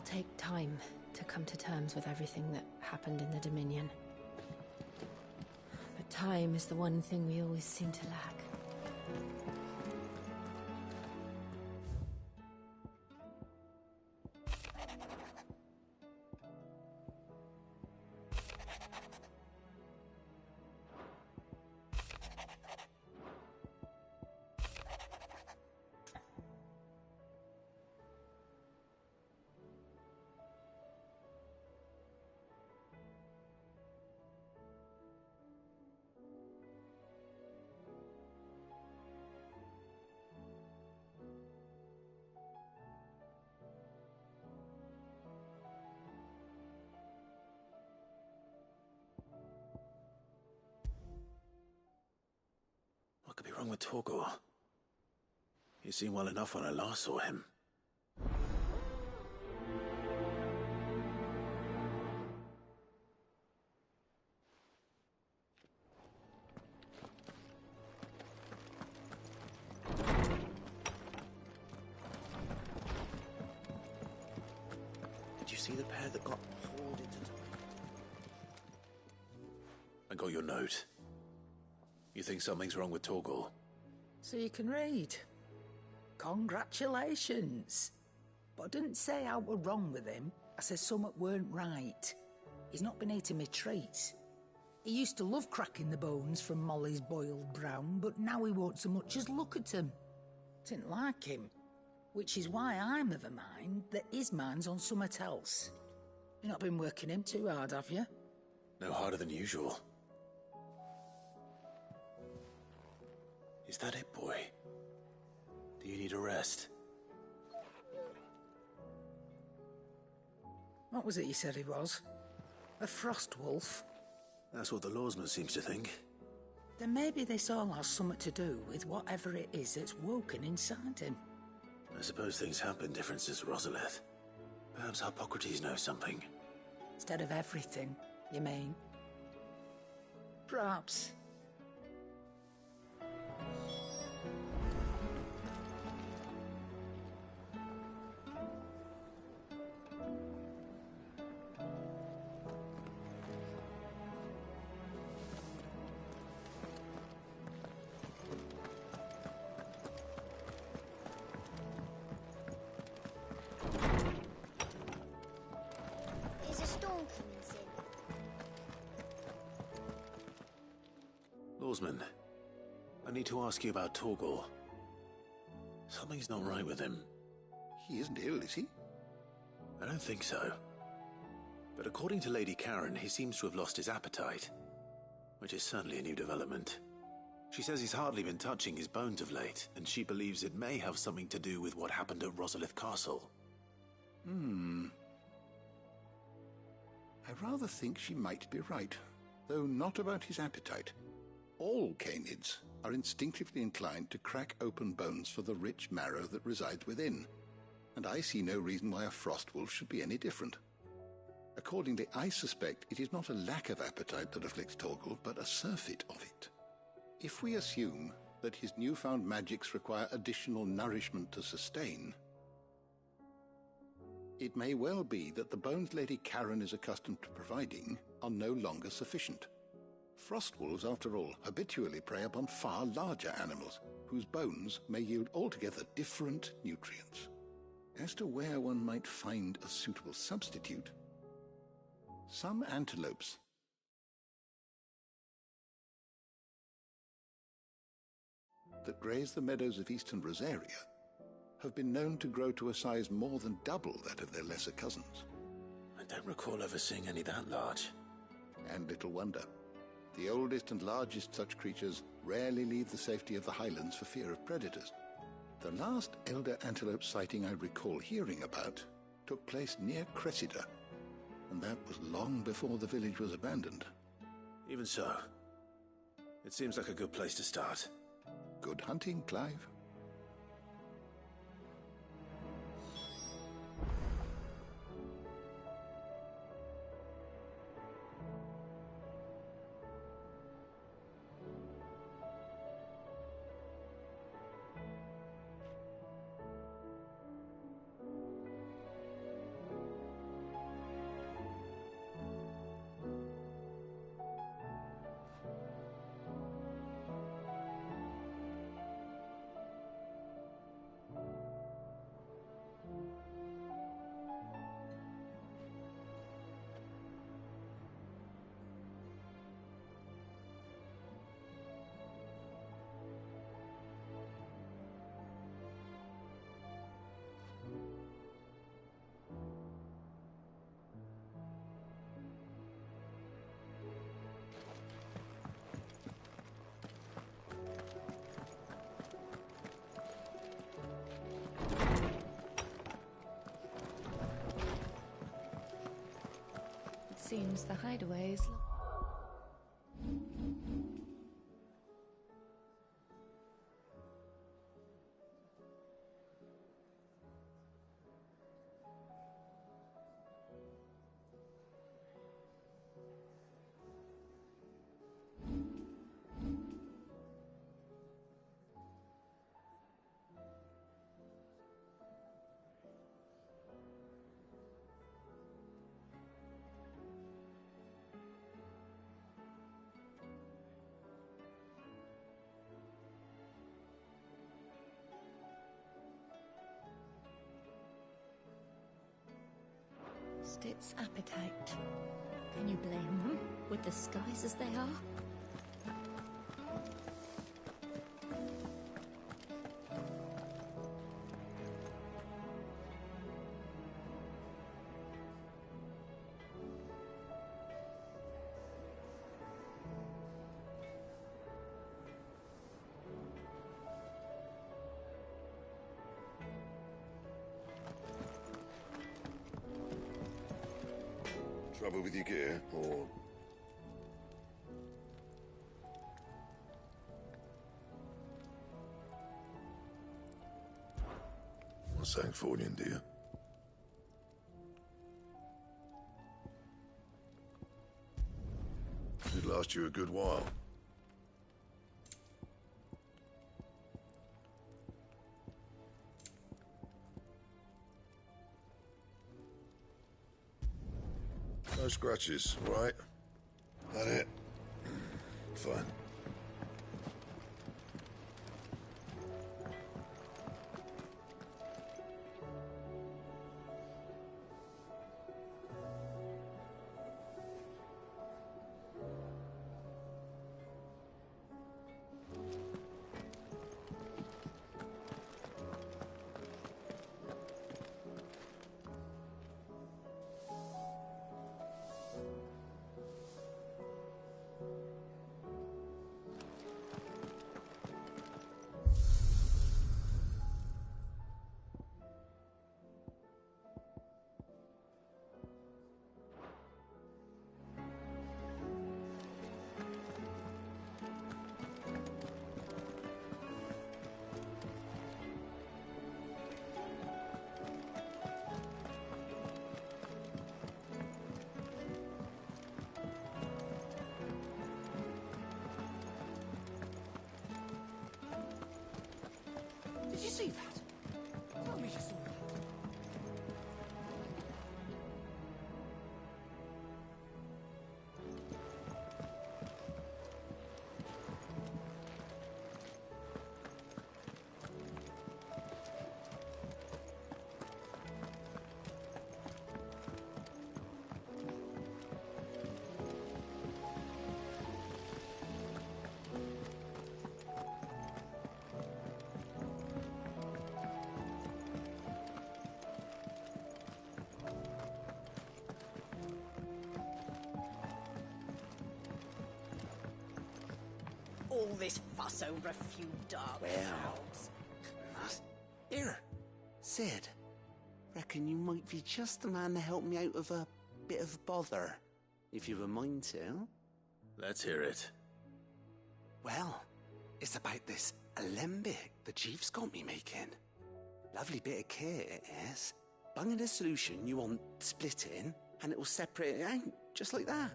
take time to come to terms with everything that happened in the Dominion. But time is the one thing we always seem to lack. What could be wrong with Torgor? He seemed well enough when I last saw him. Did you see the pair that got hauled into time? I got your note. You think something's wrong with Torgor? So you can read. Congratulations. But I didn't say how we're wrong with him. I said something weren't right. He's not been eating me treats. He used to love cracking the bones from Molly's boiled brown, but now he won't so much as look at them. Didn't like him. Which is why I'm of a mind that his mind's on something else. You've not been working him too hard, have you? No harder than usual. Is that it, boy? Do you need a rest? What was it you said he was? A frost wolf? That's what the lawsman seems to think. Then maybe this all has something to do with whatever it is that's woken inside him. I suppose things have been different since Rosalith. Perhaps Hippocrates knows something. Instead of everything, you mean? Perhaps. There's a storm coming soon. Lawsman, I need to ask you about Torgor. Something's not right with him. He isn't ill, is he? I don't think so. But according to Lady Karen, he seems to have lost his appetite, which is certainly a new development. She says he's hardly been touching his bones of late, and she believes it may have something to do with what happened at Rosalith Castle. I rather think she might be right, though not about his appetite. All canids are instinctively inclined to crack open bones for the rich marrow that resides within, and I see no reason why a frostwolf should be any different. Accordingly, I suspect it is not a lack of appetite that afflicts Torgor, but a surfeit of it. If we assume that his newfound magics require additional nourishment to sustain, it may well be that the bones Lady Karen is accustomed to providing are no longer sufficient. Frostwolves, after all, habitually prey upon far larger animals, whose bones may yield altogether different nutrients. As to where one might find a suitable substitute, some antelopes that graze the meadows of eastern Rosaria have been known to grow to a size more than double that of their lesser cousins. I don't recall ever seeing any that large. And little wonder. The oldest and largest such creatures rarely leave the safety of the highlands for fear of predators. The last elder antelope sighting I recall hearing about took place near Cressida, and that was long before the village was abandoned. Even so, it seems like a good place to start. Good hunting, Clive. Seems the hideaways. Its appetite. Can you blame them, with the skies as they are? Trouble with your gear, or... What's Sancfordian, dear? Should last you a good while. No scratches, all right? That it? Fine. Did you see that? Tell me you saw that. All this fuss over a few dark clouds. Here, Sid. Reckon you might be just the man to help me out of a bit of bother, if you've a mind to. Let's hear it. Well, it's about this alembic the chief's got me making. Lovely bit of kit it is. Bung in a solution you want splitting, and it will separate it out, just like that.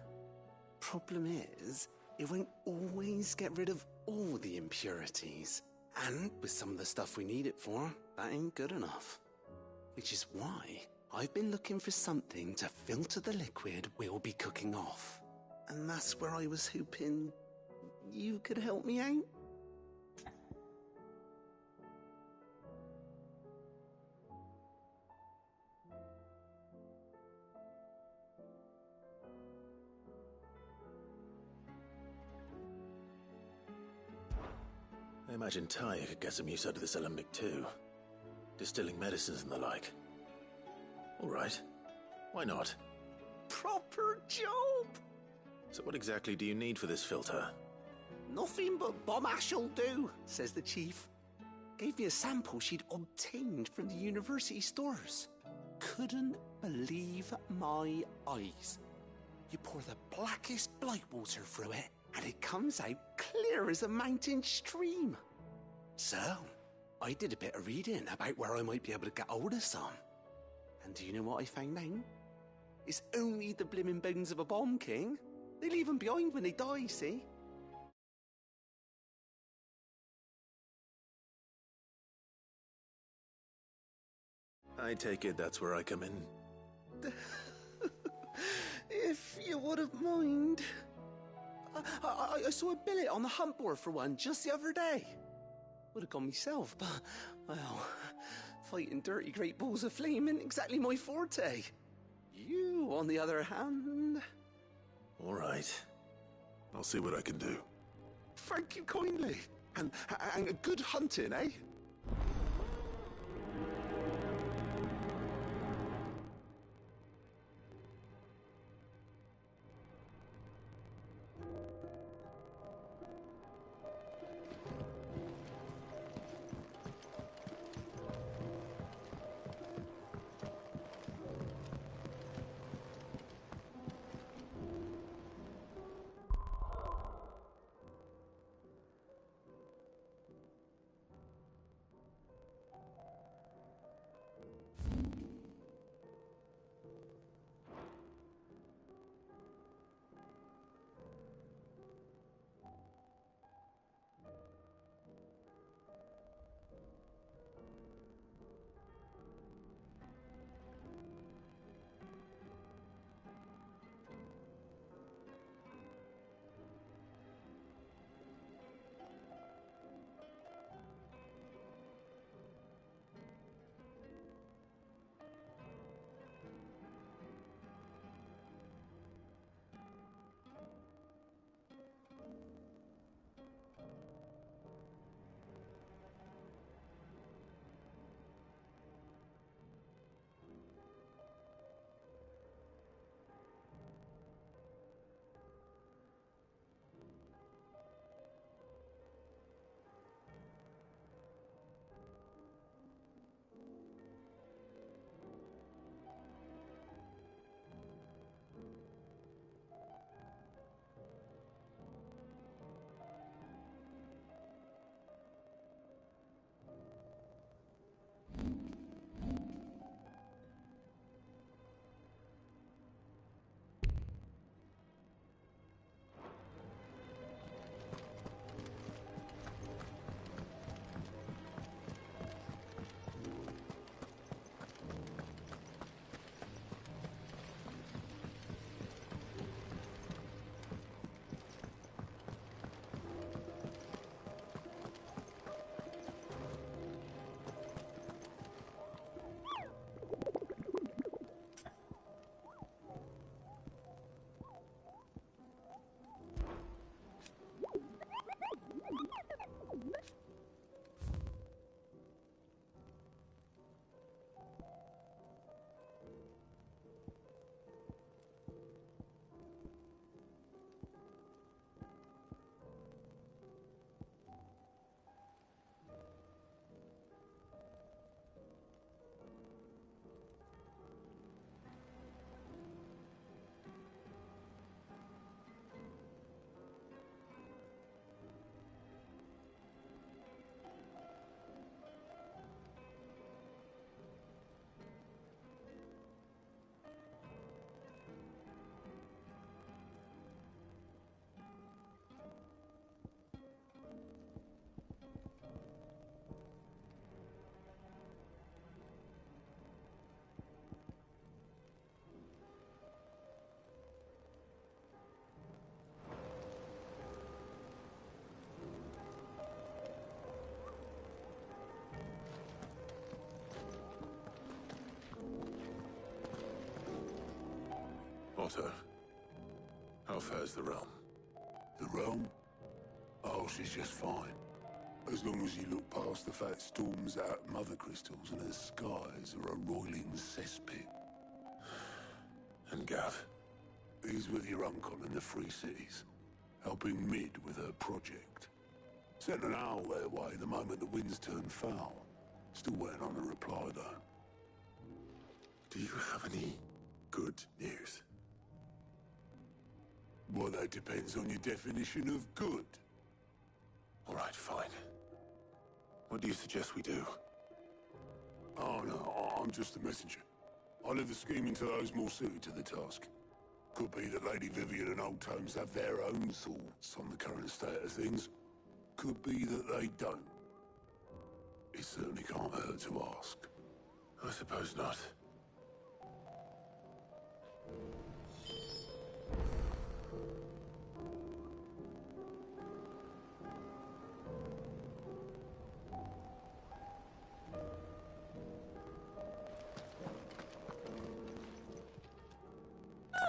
Problem is, it won't always get rid of all the impurities. And with some of the stuff we need it for, that ain't good enough. Which is why I've been looking for something to filter the liquid we'll be cooking off. And that's where I was hoping you could help me out. I imagine Tyr could get some use out of this alembic too. Distilling medicines and the like. All right. Why not? Proper job! So what exactly do you need for this filter? Nothing but bomb ash'll do, says the chief. Gave me a sample she'd obtained from the university stores. Couldn't believe my eyes. You pour the blackest blight water through it, and it comes out clear as a mountain stream. So, I did a bit of reading about where I might be able to get hold of some. And do you know what I found out? It's only the blimmin' bones of a bomb king. They leave them behind when they die, see? I take it that's where I come in. If you wouldn't mind. I saw a billet on the hunt board for one just the other day. Would have gone myself, but, well, fighting dirty great balls of flame isn't exactly my forte. You, on the other hand... All right. I'll see what I can do. Thank you kindly. And good hunting, eh? Otto, how fares the realm? The realm? Oh, she's just fine. As long as you look past the fat storms out mother crystals and her skies are a roiling cesspit. And Gav? He's with your uncle in the Free Cities, helping Mid with her project. Sent an owl their way the moment the winds turned foul. Still waiting on a reply, though. Do you have any good news? Well, that depends on your definition of good. All right, fine. What do you suggest we do? Oh, no, I'm just a messenger. I'll leave the scheming to those more suited to the task. Could be that Lady Vivian and Old Tomes have their own thoughts on the current state of things. Could be that they don't. It certainly can't hurt to ask. I suppose not.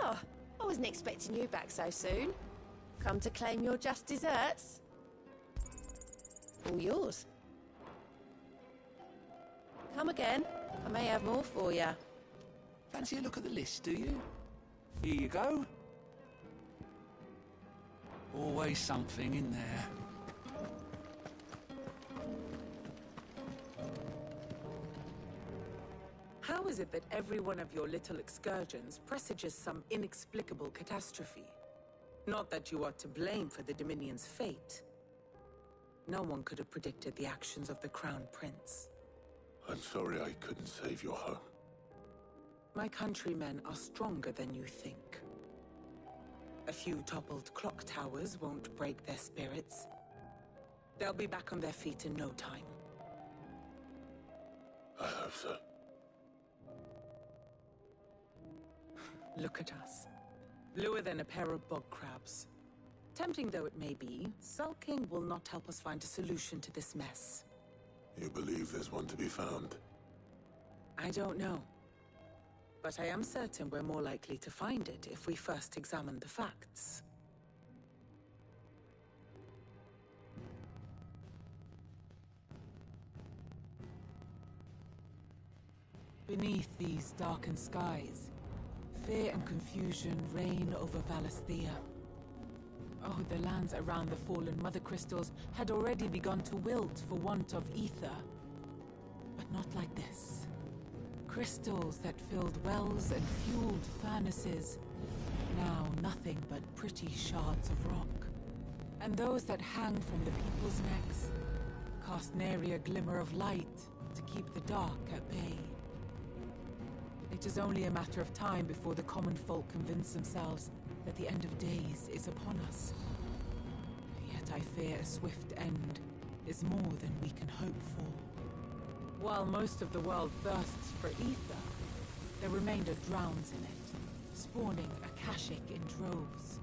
Oh, I wasn't expecting you back so soon. Come to claim your just desserts? All yours. Come again. I may have more for you. Fancy a look at the list, do you? Here you go. Always something in there. How is it that every one of your little excursions presages some inexplicable catastrophe? Not that you are to blame for the Dominion's fate. No one could have predicted the actions of the Crown Prince. I'm sorry I couldn't save your home. My countrymen are stronger than you think. A few toppled clock towers won't break their spirits. They'll be back on their feet in no time. I hope so. Look at us. Bluer than a pair of bog crabs. Tempting though it may be, sulking will not help us find a solution to this mess. You believe there's one to be found? I don't know. But I am certain we're more likely to find it if we first examine the facts. Beneath these darkened skies, fear and confusion reign over Valisthea. Oh, the lands around the fallen Mother Crystals had already begun to wilt for want of ether. But not like this. Crystals that filled wells and fueled furnaces. Now nothing but pretty shards of rock. And those that hang from the people's necks cast nary a glimmer of light to keep the dark at bay. It is only a matter of time before the common folk convince themselves that the end of days is upon us. Yet I fear a swift end is more than we can hope for. While most of the world thirsts for ether, the remainder drowns in it, spawning Akashic in droves.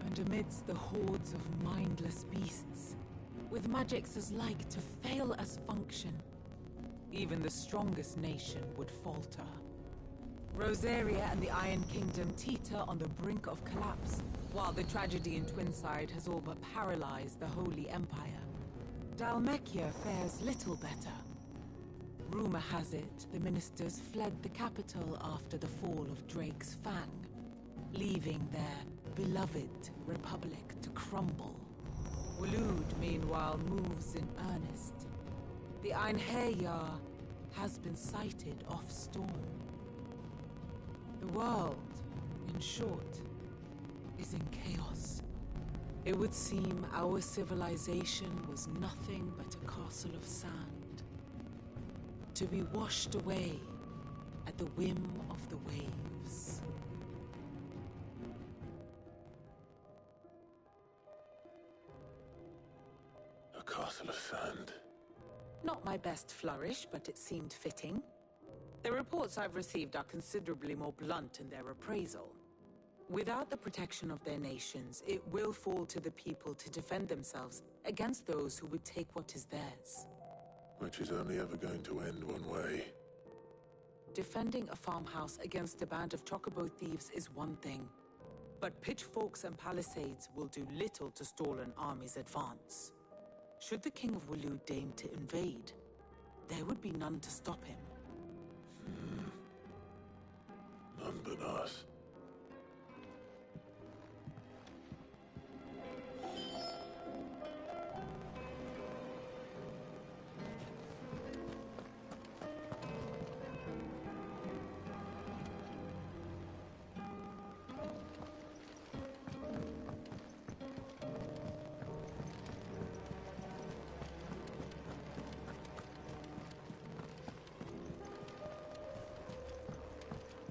And amidst the hordes of mindless beasts, with magics as like to fail as function, even the strongest nation would falter. Rosaria and the Iron Kingdom teeter on the brink of collapse, while the tragedy in Twinside has all but paralyzed the Holy Empire. Dhalmekia fares little better. Rumor has it the ministers fled the capital after the fall of Drake's Fang, leaving their beloved republic to crumble. Waloed, meanwhile, moves in earnest. The Einherjar has been sighted off-storm. The world, in short, is in chaos. It would seem our civilization was nothing but a castle of sand, to be washed away at the whim of the waves. A castle of sand. Not my best flourish, but it seemed fitting. The reports I've received are considerably more blunt in their appraisal. Without the protection of their nations, it will fall to the people to defend themselves against those who would take what is theirs. Which is only ever going to end one way. Defending a farmhouse against a band of chocobo thieves is one thing, but pitchforks and palisades will do little to stall an army's advance. Should the King of Waloed deign to invade, there would be none to stop him. None but us.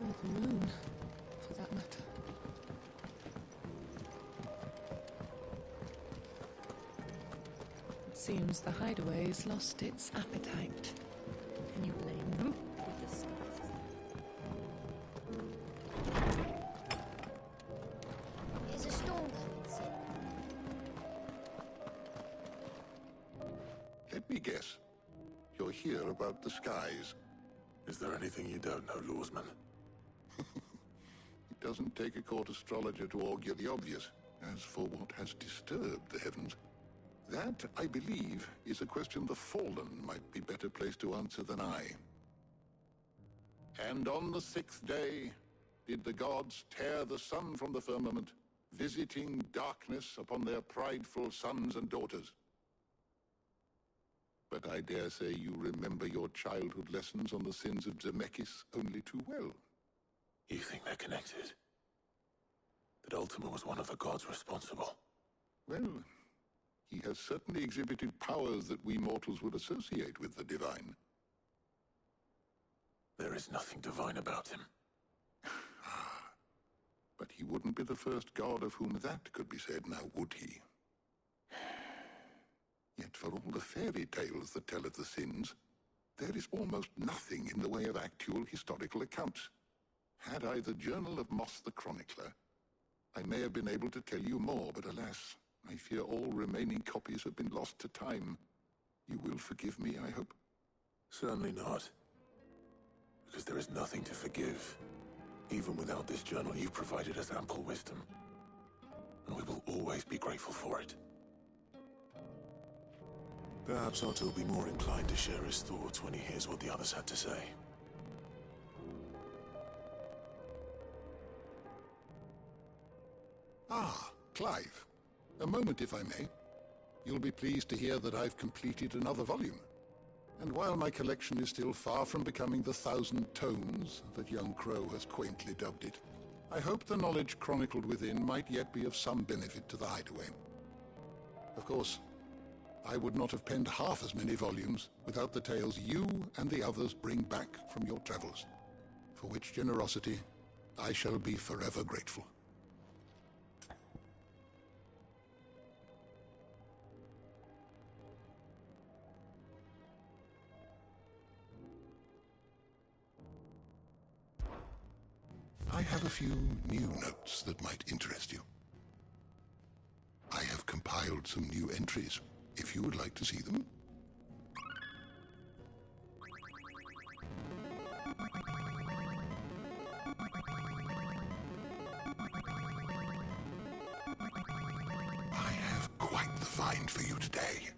Or the moon, for that matter. It seems the hideaway's lost its appetite. Can you blame them? With the skies. Is a storm coming, Sid? Let me guess. You're here about the skies. Is there anything you don't know, Lawsman? It doesn't take a court astrologer to augur the obvious. As for what has disturbed the heavens, that, I believe, is a question the Fallen might be better placed to answer than I. And on the 6th day did the gods tear the sun from the firmament, visiting darkness upon their prideful sons and daughters. But I dare say you remember your childhood lessons on the sins of Zemeckis only too well. You think they're connected? That Ultima was one of the gods responsible? Well, he has certainly exhibited powers that we mortals would associate with the divine. There is nothing divine about him. But he wouldn't be the first god of whom that could be said, now would he? Yet for all the fairy tales that tell of the sins, there is almost nothing in the way of actual historical accounts. Had I the Journal of Moss the Chronicler, I may have been able to tell you more, but alas, I fear all remaining copies have been lost to time. You will forgive me, I hope? Certainly not. Because there is nothing to forgive. Even without this journal, you've provided us ample wisdom. And we will always be grateful for it. Perhaps Otto will be more inclined to share his thoughts when he hears what the others had to say. Ah, Clive. A moment, if I may. You'll be pleased to hear that I've completed another volume. And while my collection is still far from becoming the 1,000 tomes that young Crow has quaintly dubbed it, I hope the knowledge chronicled within might yet be of some benefit to the Hideaway. Of course, I would not have penned half as many volumes without the tales you and the others bring back from your travels, for which generosity I shall be forever grateful. I have a few new notes that might interest you. I have compiled some new entries, if you would like to see them. I have quite the find for you today.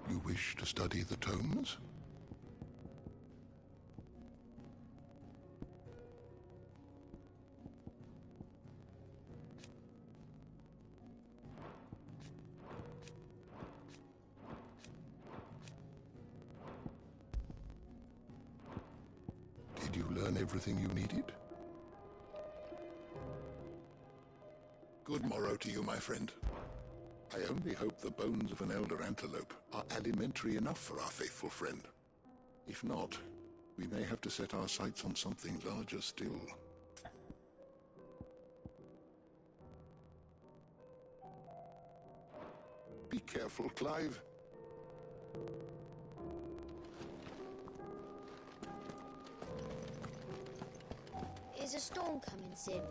You wish to study the tomes? Did you learn everything you needed? Good morrow to you, my friend. I only hope the bones of an elder antelope are alimentary enough for our faithful friend. If not, we may have to set our sights on something larger still. Be careful, Clive. Is a storm coming, Sid?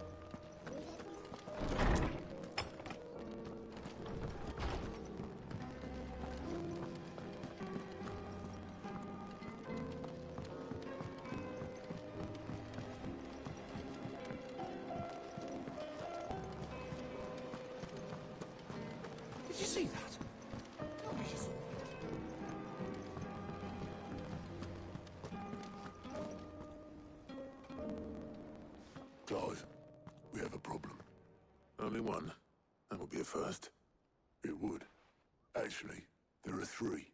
Did you see that? Tell me you saw it. Only one. That would be a first. It would. Actually, there are 3.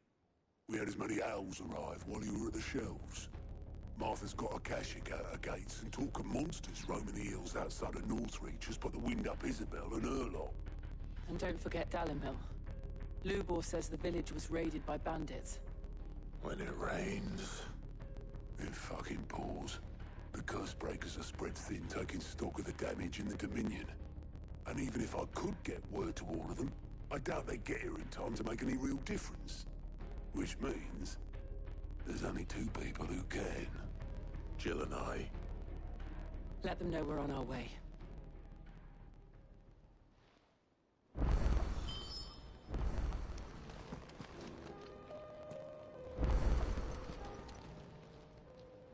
We had as many owls arrive while you were at the shelves. Martha's got a Kashik out her gates, and talk of monsters roaming the hills outside of Northreach has put the wind up Isabel and her lot. And don't forget Dalimil. Lubor says the village was raided by bandits. When it rains... It fucking pours. The Cursebreakers are spread thin, taking stock of the damage in the Dominion. And even if I could get word to all of them, I doubt they'd get here in time to make any real difference. Which means... there's only 2 people who can. Jill and I. Let them know we're on our way.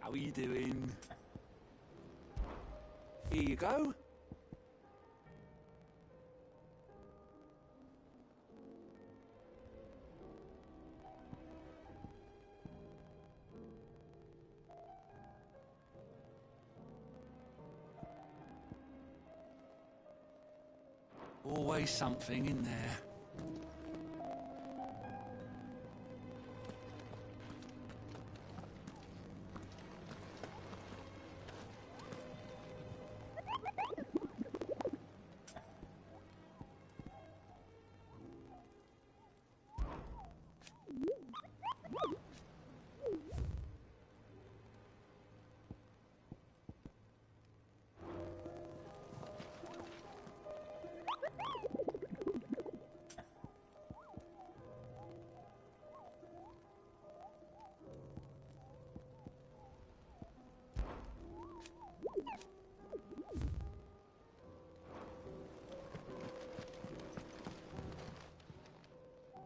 How are you doing? Here you go. Always something in there.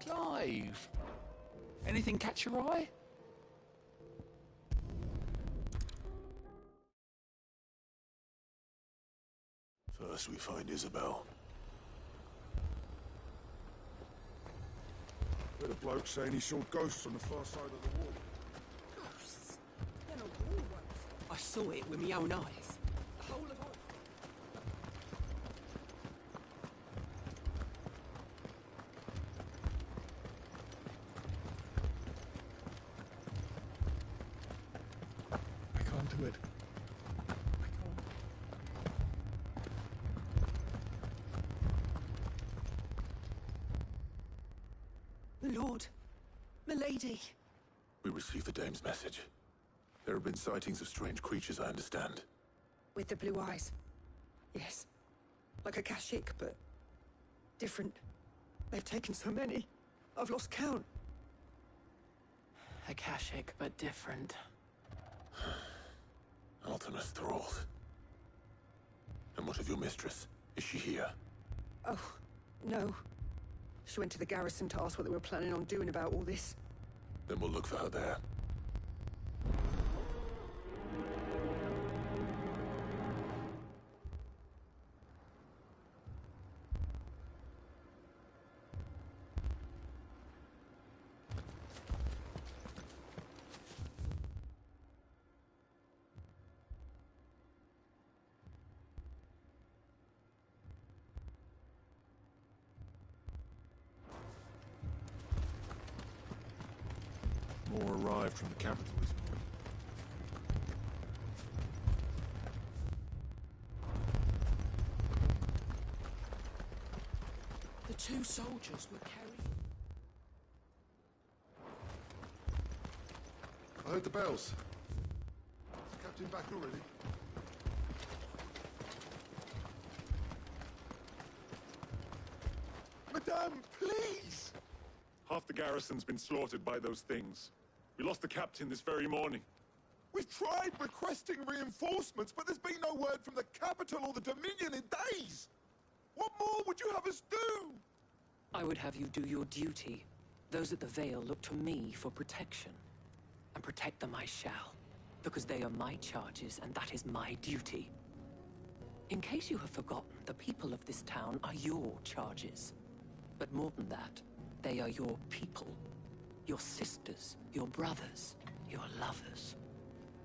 Clive! Anything catch your eye? First we find Isabel. Heard a bloke saying he saw ghosts on the far side of the wall. Ghosts? They're not real ones. I saw it with my own eyes. The whole of I can't do it. My lord. Milady. We received the dame's message. There have been sightings of strange creatures, I understand. With the blue eyes. Yes. Like a Kashik, but different. They've taken so many. I've lost count. A Kashik, but different. Artemis Thrall. And what of your mistress? Is she here? Oh, no. She went to the garrison to ask what they were planning on doing about all this. Then we'll look for her there. More arrived from the capital this morning. The 2 soldiers were carrying... I heard the bells. Is the captain back already? Madame, please! Half the garrison's been slaughtered by those things. We lost the captain this very morning. We've tried requesting reinforcements, but there's been no word from the capital or the Dominion in days! What more would you have us do? I would have you do your duty. Those at the Vale look to me for protection. And protect them I shall. Because they are my charges, and that is my duty. In case you have forgotten, the people of this town are your charges. But more than that, they are your people. Your sisters, your brothers, your lovers.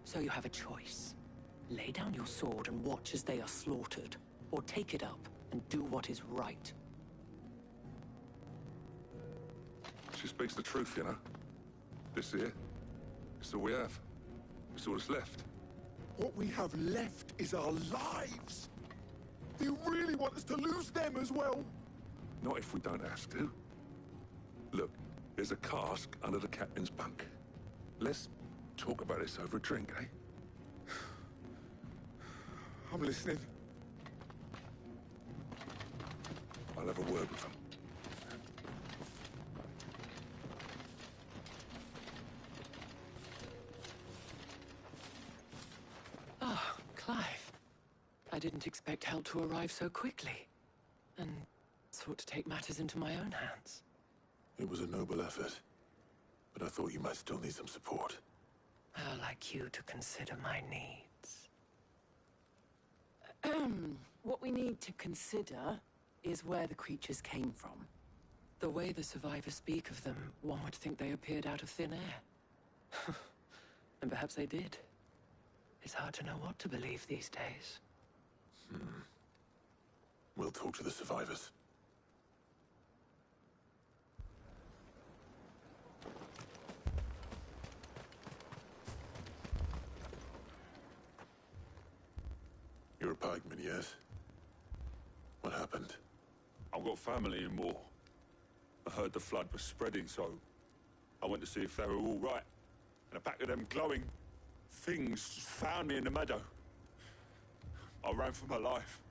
So you have a choice. Lay down your sword and watch as they are slaughtered, or take it up and do what is right. She speaks the truth, you know. This here, it's all we have. It's all that's left. What we have left is our lives. Do you really want us to lose them as well? Not if we don't have to. Look, there's a cask under the captain's bunk. Let's talk about this over a drink, eh? I'm listening. I'll have a word with them. Ah, Clive. I didn't expect help to arrive so quickly, and sought to take matters into my own hands. It was a noble effort, but I thought you might still need some support. I'd like you to consider my needs. What we need to consider is where the creatures came from. The way the survivors speak of them, one would think they appeared out of thin air. And perhaps they did. It's hard to know what to believe these days. We'll talk to the survivors. You're a pikeman, yes? What happened? I've got family in Moor. I heard the flood was spreading, so I went to see if they were all right. And a pack of them glowing things found me in the meadow. I ran for my life.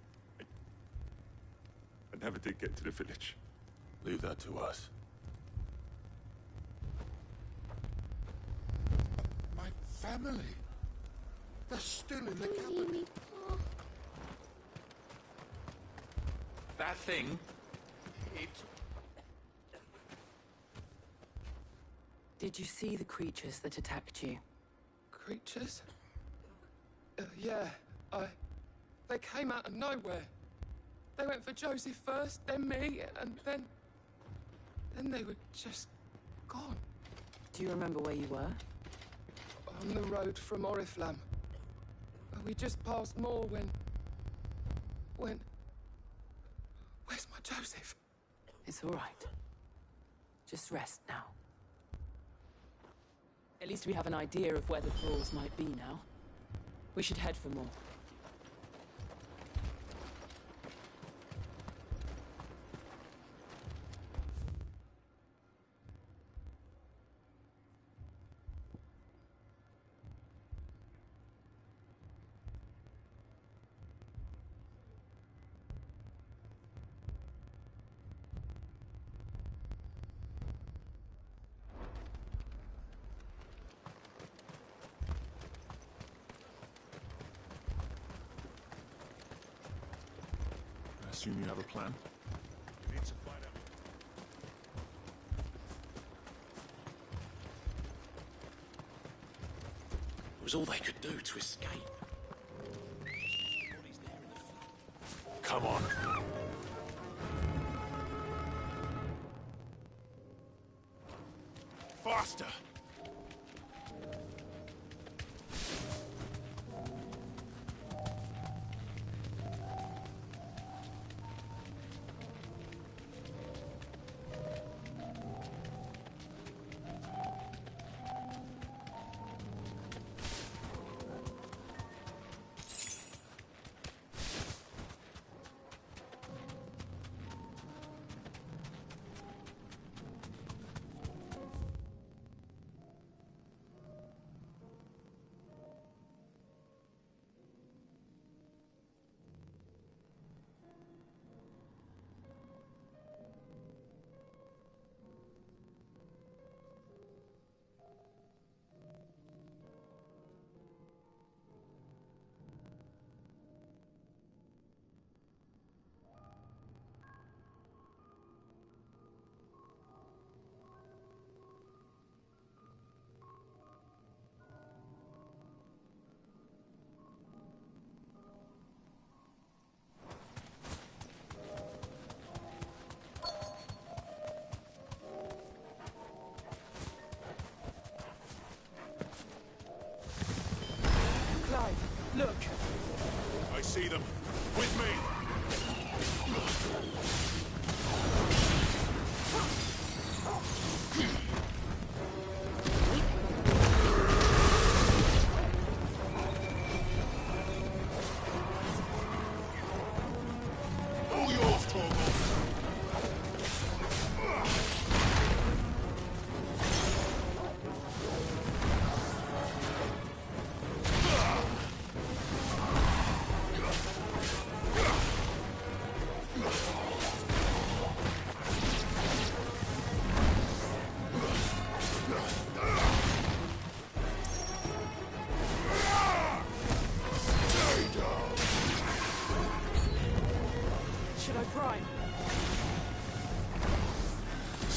I never did get to the village. Leave that to us. My family. They're still in the cabin. That thing? Did you see the creatures that attacked you? Creatures? Yeah, they came out of nowhere. They went for Joseph first, then me, and then they were just gone. Do you remember where you were? On the road from Oriflamme. We just passed Moor when... Where's my Joseph? It's all right. Just rest now. At least we have an idea of where the thralls might be now. We should head for more. I assume you have a plan? We need to find out. It was all they could do to escape. Come on. Faster!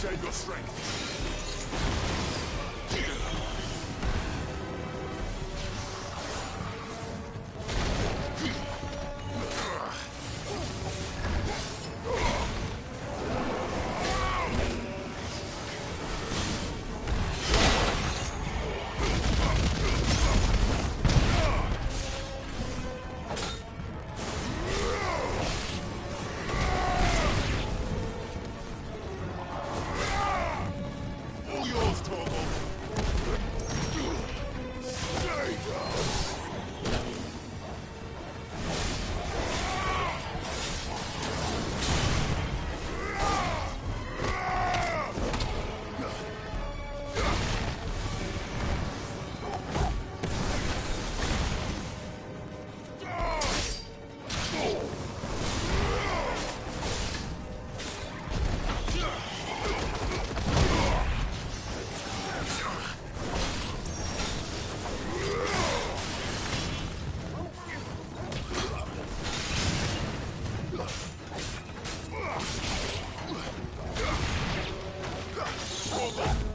Save your strength. All yours, Torgal.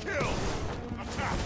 Kill! Attack!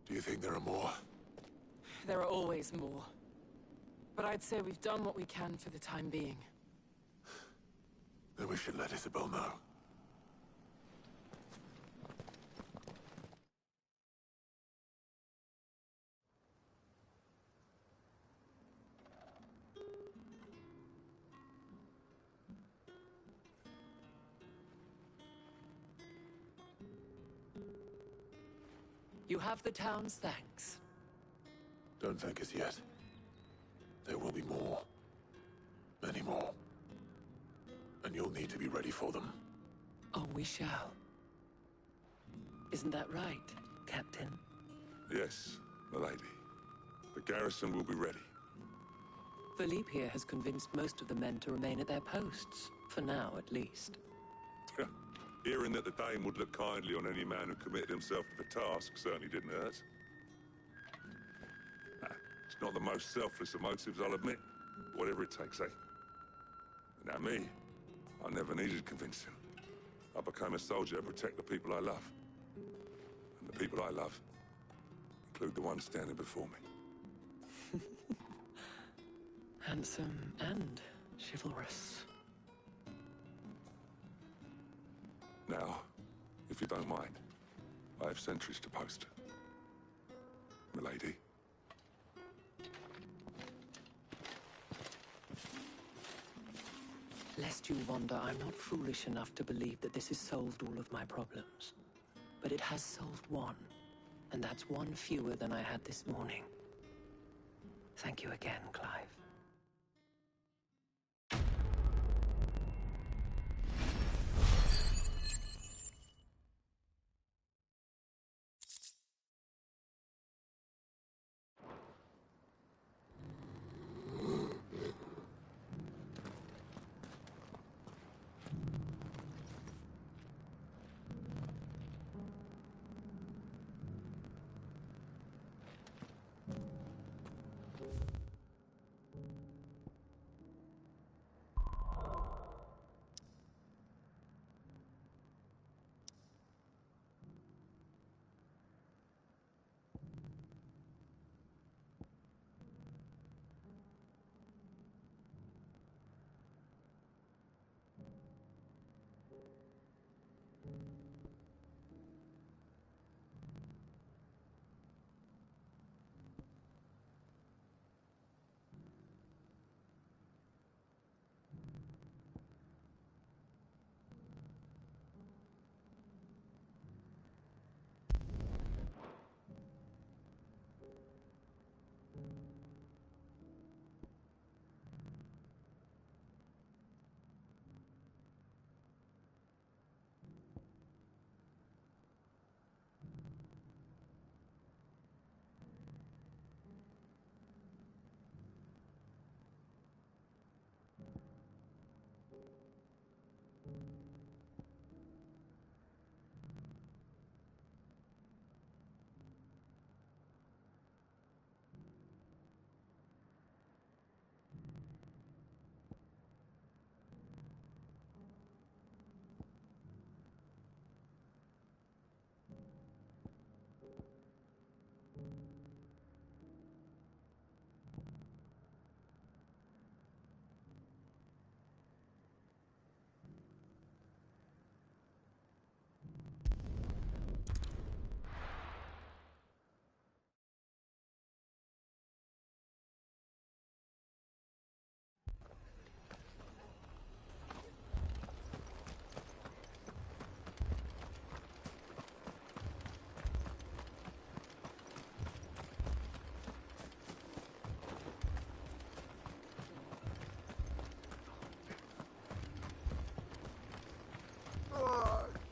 Do you think there are more? There are always more. But I'd say we've done what we can for the time being. Then we should let Isabel know. You have the town's thanks. Don't thank us yet. There will be more. Many more. And you'll need to be ready for them. Oh, we shall. Isn't that right, Captain? Yes, milady. The garrison will be ready. Philippe here has convinced most of the men to remain at their posts. For now, at least. Hearing that the Dame would look kindly on any man who committed himself to the task certainly didn't hurt. It's not the most selfless of motives, I'll admit. Whatever it takes, eh? Now me, I never needed convincing. I became a soldier to protect the people I love. And the people I love include the ones standing before me. Handsome and chivalrous. Now, if you don't mind, I have sentries to post. Milady. Lest you wonder, I'm not foolish enough to believe that this has solved all of my problems. But it has solved one, and that's one fewer than I had this morning. Thank you again, Clive.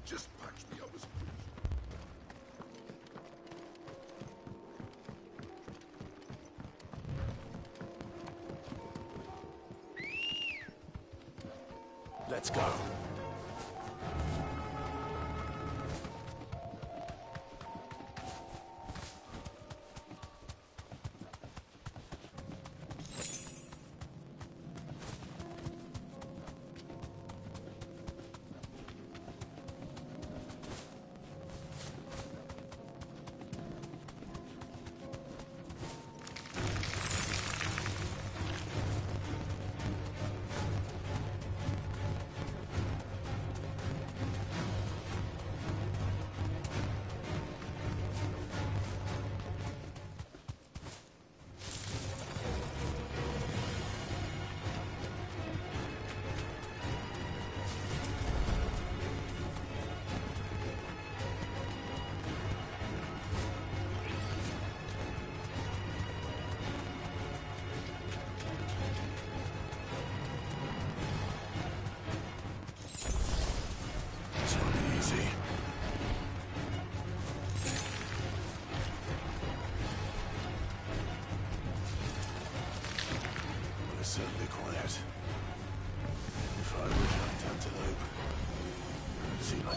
Just patch me up as Let's go.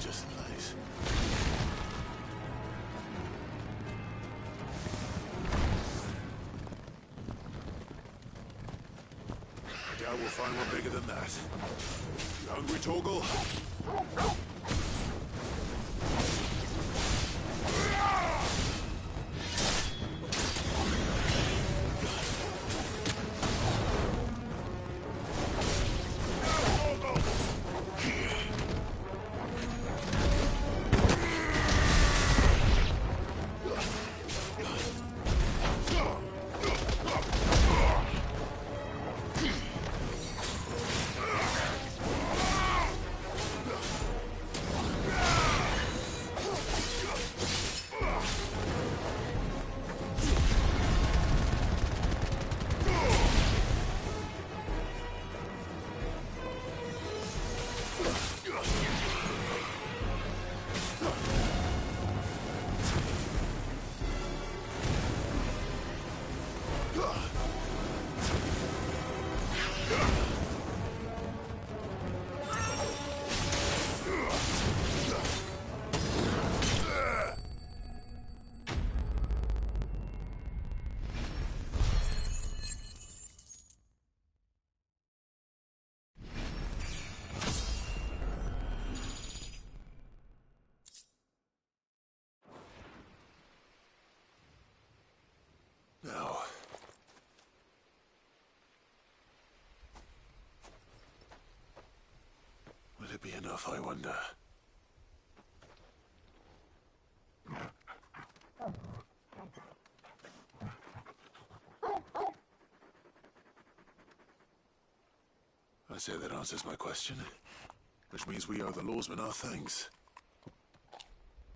just the place. I doubt we'll find one bigger than that. You hungry, Torgal? Now. Will it be enough, I wonder? I say that answers my question, which means we owe the Lawsmen our thanks.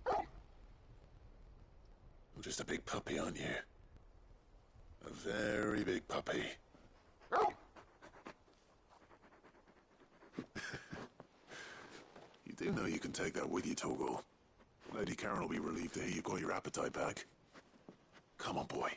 You're just a big puppy, aren't you? A very big puppy. You do know you can take that with you, Torgal. Lady Karen will be relieved to hear you got your appetite back. Come on, boy.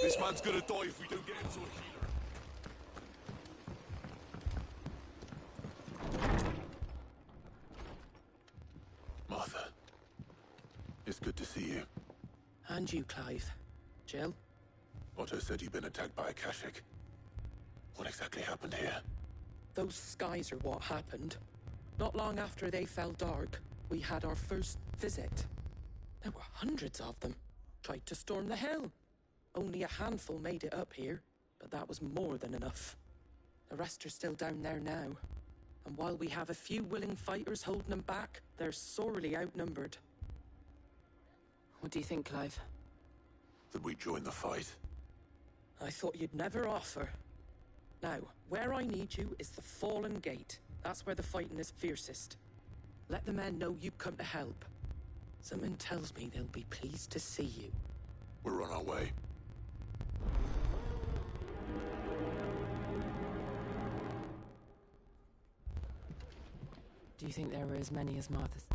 This man's gonna die if we don't get him to a healer. Martha, it's good to see you. And you, Clive. Jill? Otto said you'd been attacked by a Kashik. What exactly happened here? Those skies are what happened. Not long after they fell dark, we had our first visit. There were hundreds of them. Tried to storm the hill. Only a handful made it up here, but that was more than enough. The rest are still down there now. And while we have a few willing fighters holding them back, they're sorely outnumbered. What do you think, Clive? That we join the fight? I thought you'd never offer. Now, where I need you is the Fallen Gate. That's where the fighting is fiercest. Let the men know you've come to help. Something tells me they'll be pleased to see you. We're on our way. Do you think there were as many as Martha's?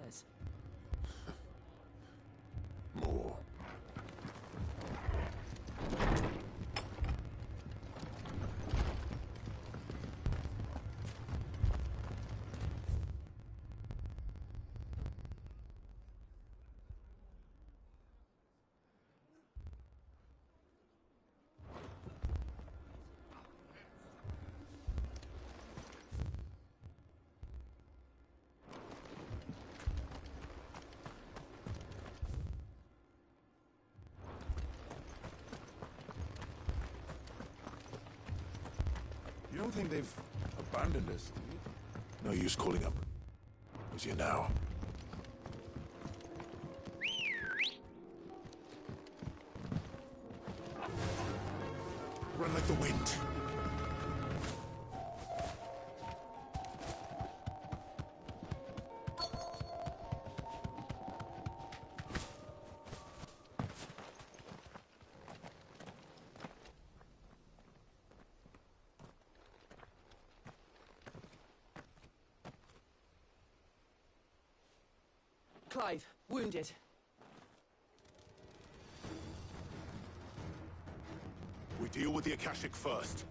ours. More. You don't think they've abandoned us, do you? No use calling up. Who's here now? Run like the wind. Clive, wounded. We deal with the Akashic first.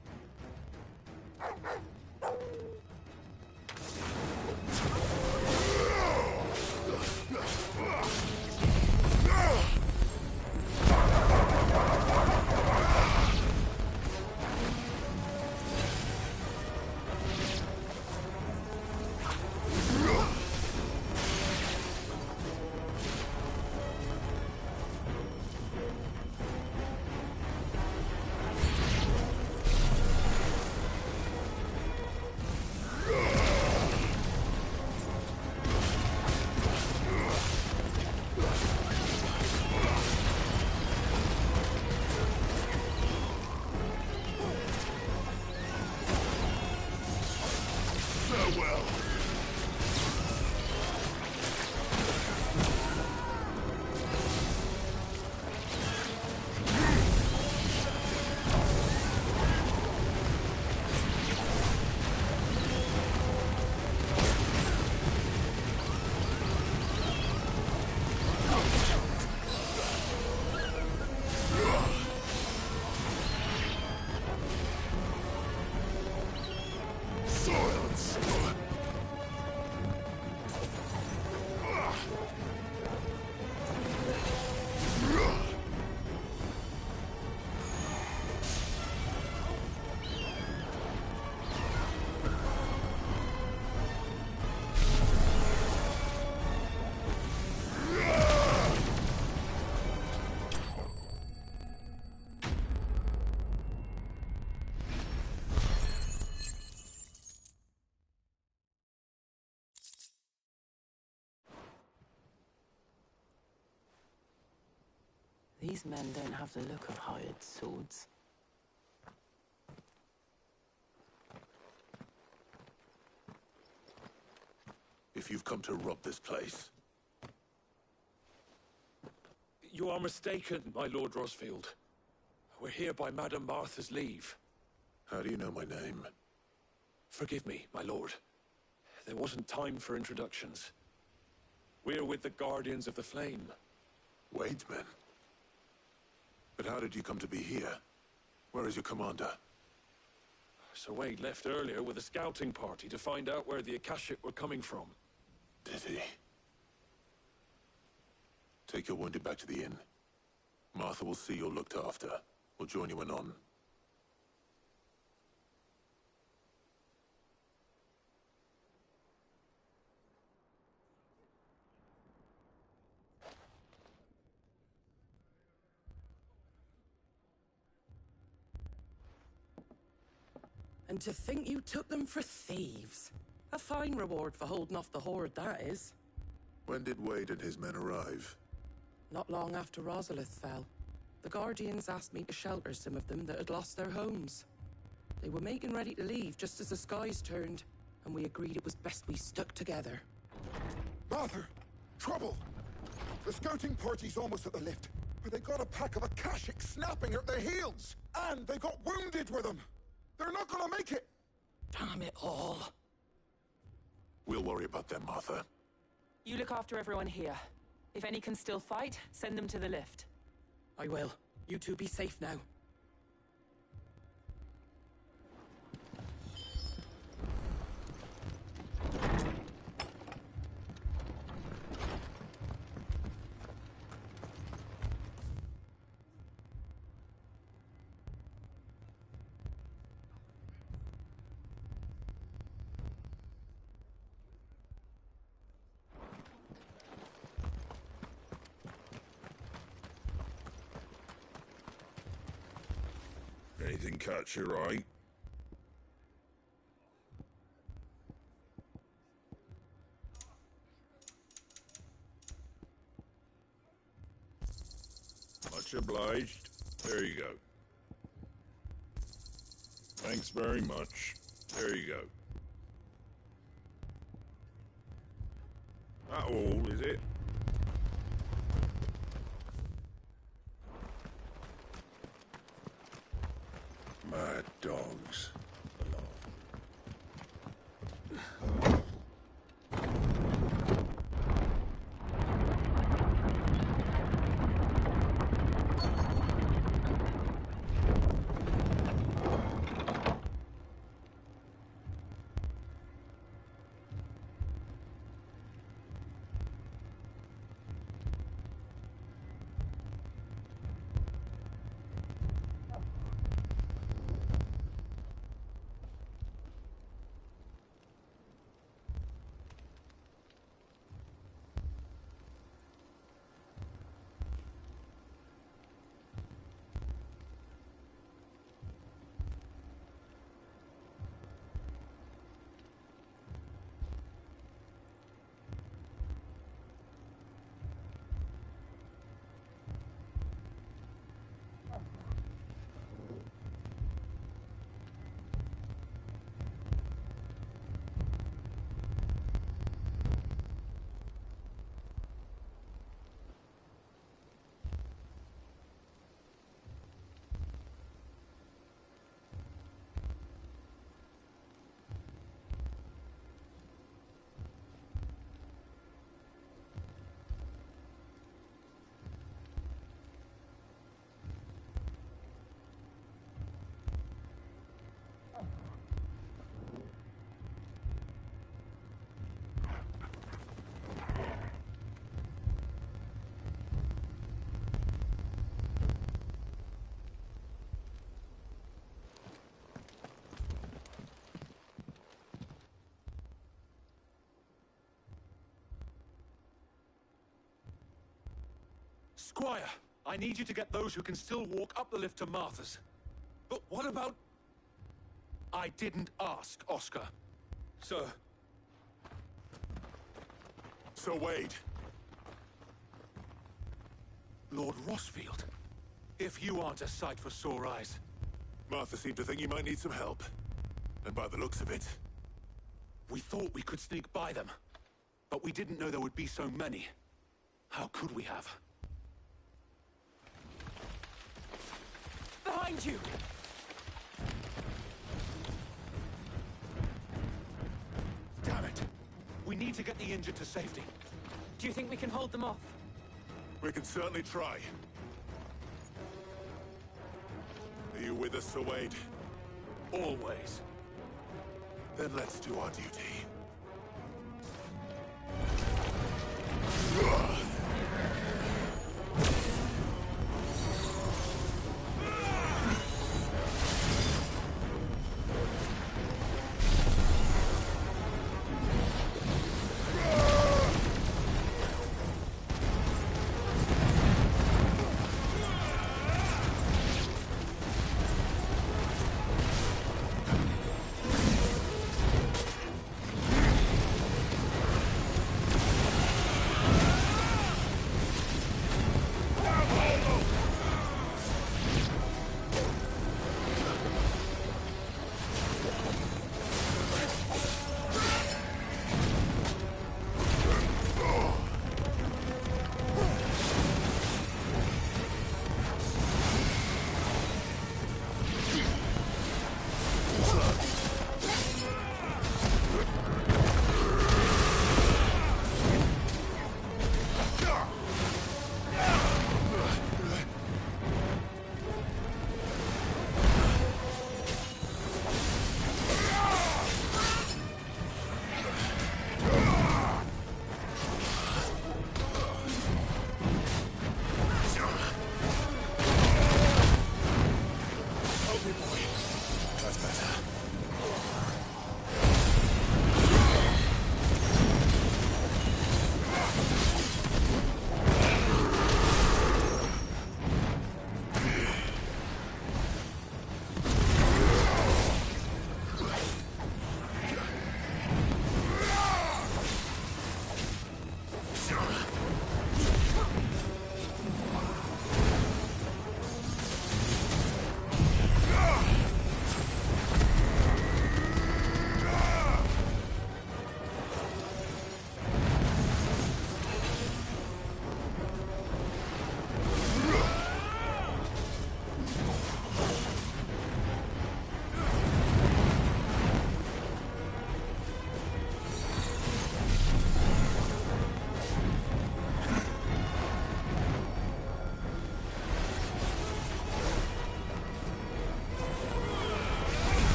These men don't have the look of hired swords. If you've come to rob this place, You are mistaken, my Lord Rosfield. We're here by Madame Martha's leave. how do you know my name? Forgive me, my lord. There wasn't time for introductions. We're with the Guardians of the Flame. Wade's men? But how did you come to be here? Where is your commander? Sir Wade left earlier with a scouting party to find out where the Akashic were coming from. Did he? Take your wounded back to the inn. Martha will see you're looked after. We'll join you anon. And to think you took them for thieves. A fine reward for holding off the horde, that is. When did Wade and his men arrive? Not long after Rosalith fell. The Guardians asked me to shelter some of them that had lost their homes. They were making ready to leave just as the skies turned, and we agreed it was best we stuck together. Martha! Trouble! The scouting party's almost at the lift, but they got a pack of Akashic snapping at their heels! And they got wounded with them! They're not gonna make it! Damn it all. We'll worry about them, Martha. You look after everyone here. If any can still fight, send them to the lift. I will. You two be safe now. Anything catch your eye? Much obliged. There you go. Thanks very much. There you go. That all, is it? Mad dogs. Squire, I need you to get those who can still walk up the lift to Martha's. But what about... I didn't ask, Oscar. Sir. Sir Wade. Lord Rossfield. If you aren't a sight for sore eyes. Martha seemed to think you might need some help. And by the looks of it... We thought we could sneak by them. But we didn't know there would be so many. How could we have? Behind you! Damn it! We need to get the injured to safety. Do you think we can hold them off? We can certainly try. Are you with us, Sir Wade? Always. Then let's do our duty.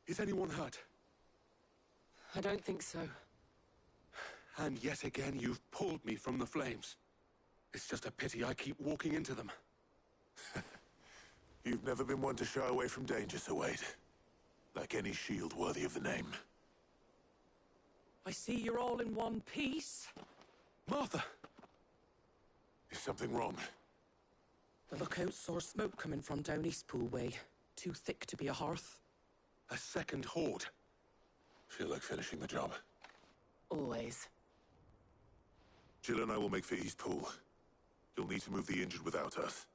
Is anyone hurt? I don't think so. And yet again, you've pulled me from the flames. It's just a pity I keep walking into them. You've never been one to shy away from danger, Sir Wade. Like any shield worthy of the name. I see you're all in one piece. Martha! Is something wrong? The lookout saw smoke coming from down Eastpool way. Too thick to be a hearth. A second horde. Feel like finishing the job. Always. Jill and I will make for Eastpool. You'll need to move the injured without us.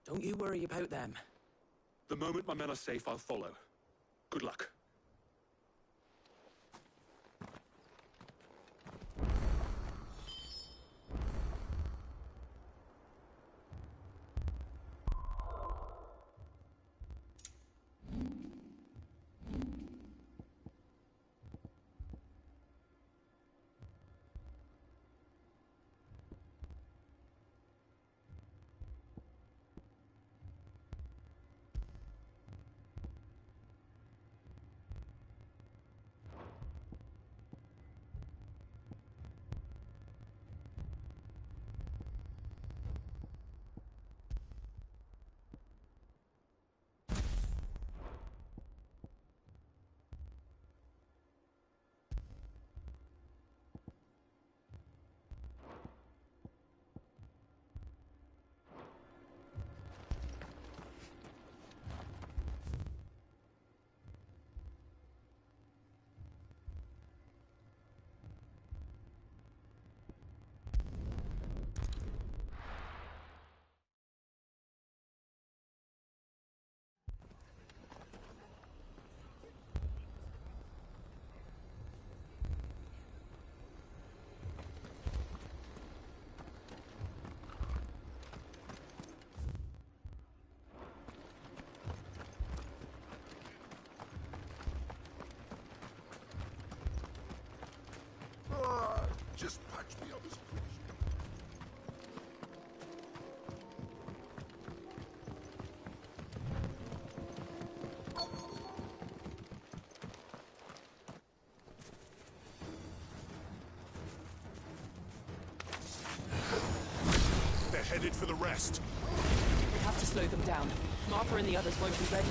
Don't you worry about them. The moment my men are safe, I'll follow. Good luck. Just patch me up as quick as you can. They're headed for the rest. We have to slow them down. Martha and the others won't be ready.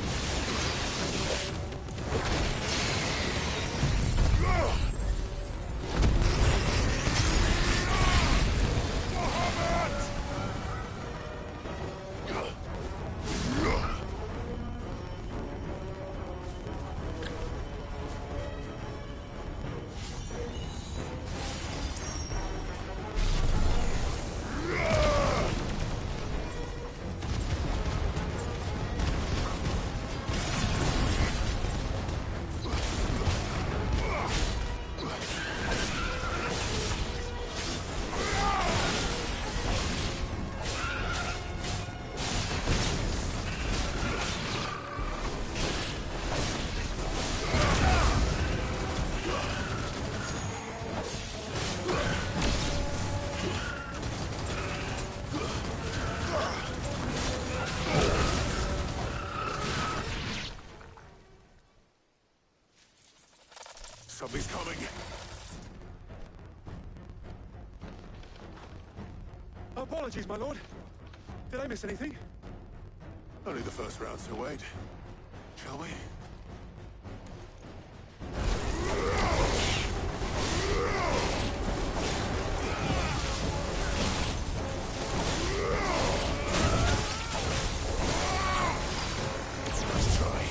Something's coming. Apologies, my lord. Did I miss anything? Only the first round, Sir Wade. Shall we? Let's try.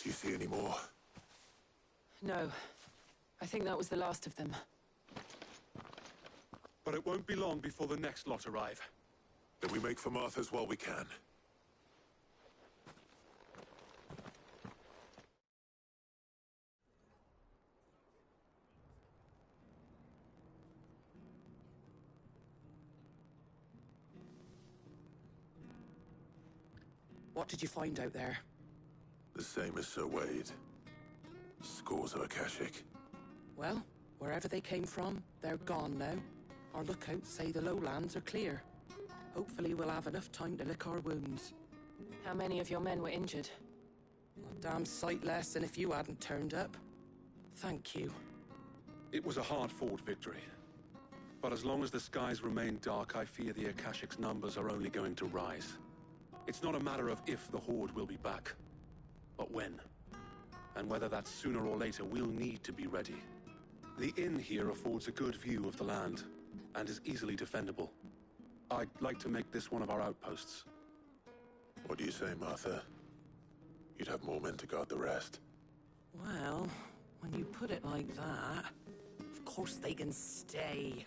Do you see any more? No. I think that was the last of them. But it won't be long before the next lot arrive. Then we make for Martha's while we can. What did you find out there? The same as Sir Wade. Scores of Akashic. Well, wherever they came from, they're gone now. Our lookouts say the lowlands are clear. Hopefully we'll have enough time to lick our wounds. How many of your men were injured? A damn sight less than if you hadn't turned up. Thank you. It was a hard-fought victory. But as long as the skies remain dark, I fear the Akashic's numbers are only going to rise. It's not a matter of if the Horde will be back, but when. And whether that's sooner or later, we'll need to be ready. The inn here affords a good view of the land, and is easily defendable. I'd like to make this one of our outposts. What do you say, Martha? You'd have more men to guard the rest. Well, when you put it like that, of course they can stay.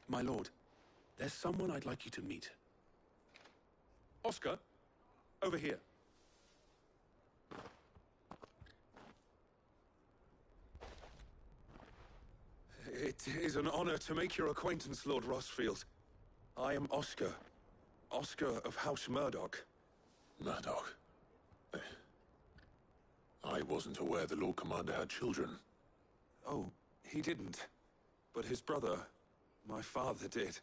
My lord, there's someone I'd like you to meet. Oscar, over here. It is an honor to make your acquaintance, Lord Rosfield. I am Oscar. Oscar of House Murdoch. Murdoch? I wasn't aware the Lord Commander had children. Oh, he didn't. But his brother, my father, did.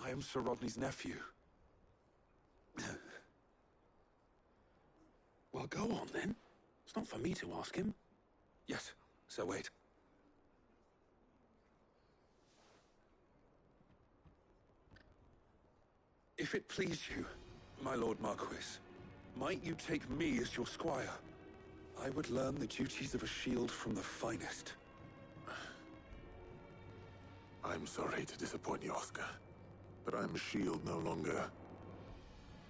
I am Sir Rodney's nephew. Well, go on, then. It's not for me to ask him. Yes, Sir Wade. If it please you, my Lord Marquis, might you take me as your squire? I would learn the duties of a shield from the finest. I'm sorry to disappoint you, Oscar, but I'm a shield no longer.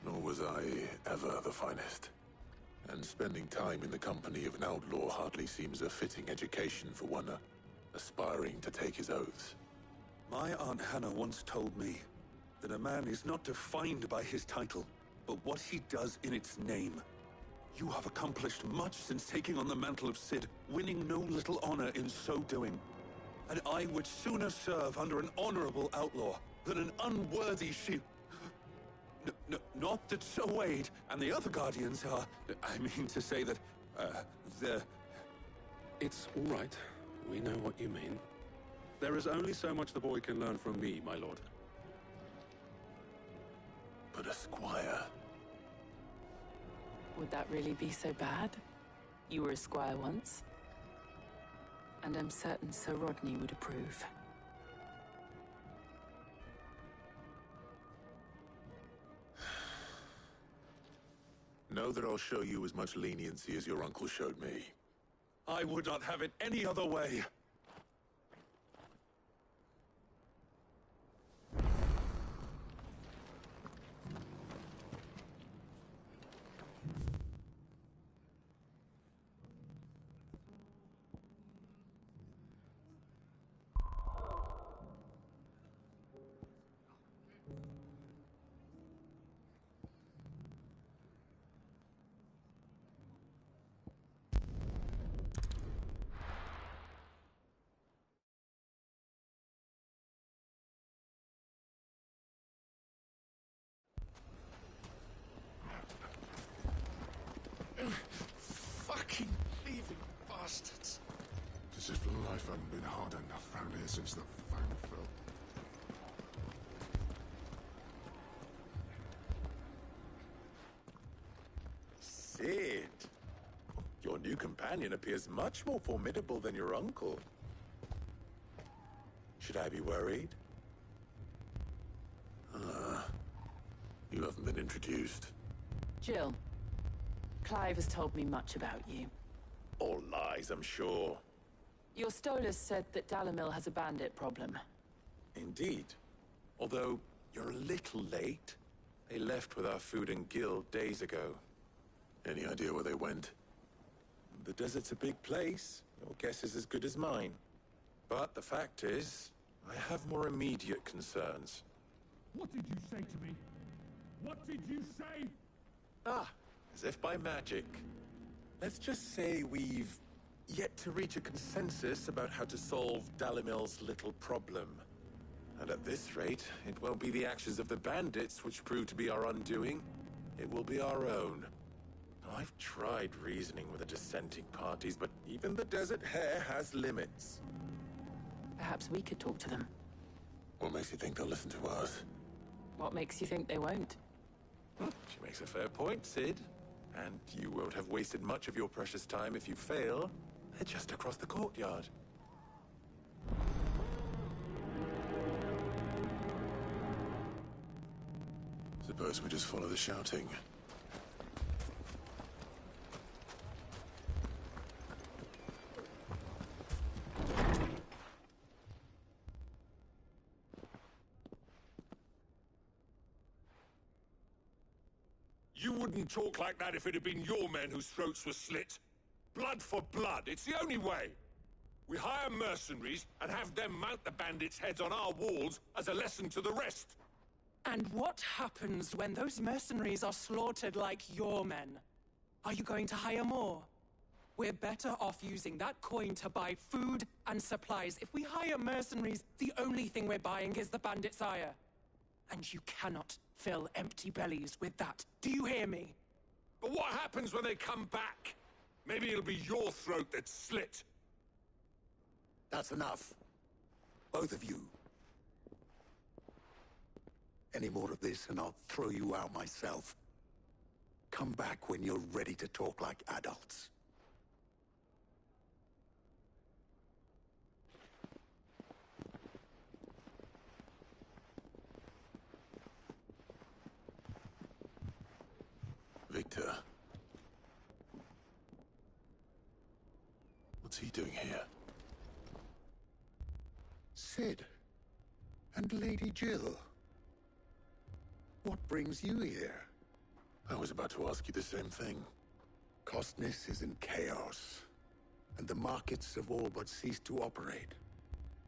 Nor was I ever the finest. And spending time in the company of an outlaw hardly seems a fitting education for one aspiring to take his oaths. My Aunt Hannah once told me that a man is not defined by his title, but what he does in its name. You have accomplished much since taking on the mantle of Cid, winning no little honor in so doing. And I would sooner serve under an honorable outlaw than an unworthy shield. Not that Sir Wade and the other Guardians are... I mean to say that, they're... It's all right. We know what you mean. There is only so much the boy can learn from me, my lord. But a squire... Would that really be so bad? You were a squire once. And I'm certain Sir Rodney would approve. Know that I'll show you as much leniency as your uncle showed me. I would not have it any other way. Fucking thieving bastards. As if life hadn't been hard enough round here since the fang fell. Cid! Your new companion appears much more formidable than your uncle. Should I be worried? You haven't been introduced. Jill, Clive has told me much about you. All lies, I'm sure. Your Stolas said that Dalimil has a bandit problem. Indeed. Although, you're a little late. They left with our food and guild days ago. Any idea where they went? The desert's a big place. Your guess is as good as mine. But the fact is, I have more immediate concerns. What did you say to me? What did you say? Ah, as if by magic. Let's just say we've yet to reach a consensus about how to solve Dalimil's little problem. And at this rate, it won't be the actions of the bandits which prove to be our undoing. It will be our own. I've tried reasoning with the dissenting parties, but even the Desert Hare has limits. Perhaps we could talk to them. What makes you think they'll listen to us? What makes you think they won't? She makes a fair point, Cid. And you won't have wasted much of your precious time if you fail. They're just across the courtyard. Suppose we just follow the shouting. You wouldn't talk like that if it had been your men whose throats were slit. Blood for blood, it's the only way. We hire mercenaries and have them mount the bandits' heads on our walls as a lesson to the rest. And what happens when those mercenaries are slaughtered like your men? Are you going to hire more? We're better off using that coin to buy food and supplies. If we hire mercenaries, the only thing we're buying is the bandits' ire. And you cannot fill empty bellies with that. Do you hear me? But what happens when they come back? Maybe it'll be your throat that's slit. That's enough. Both of you. Any more of this and I'll throw you out myself. Come back when you're ready to talk like adults. Victor. What's he doing here? Cid. And Lady Jill. What brings you here? I was about to ask you the same thing. Costness is in chaos, and the markets have all but ceased to operate.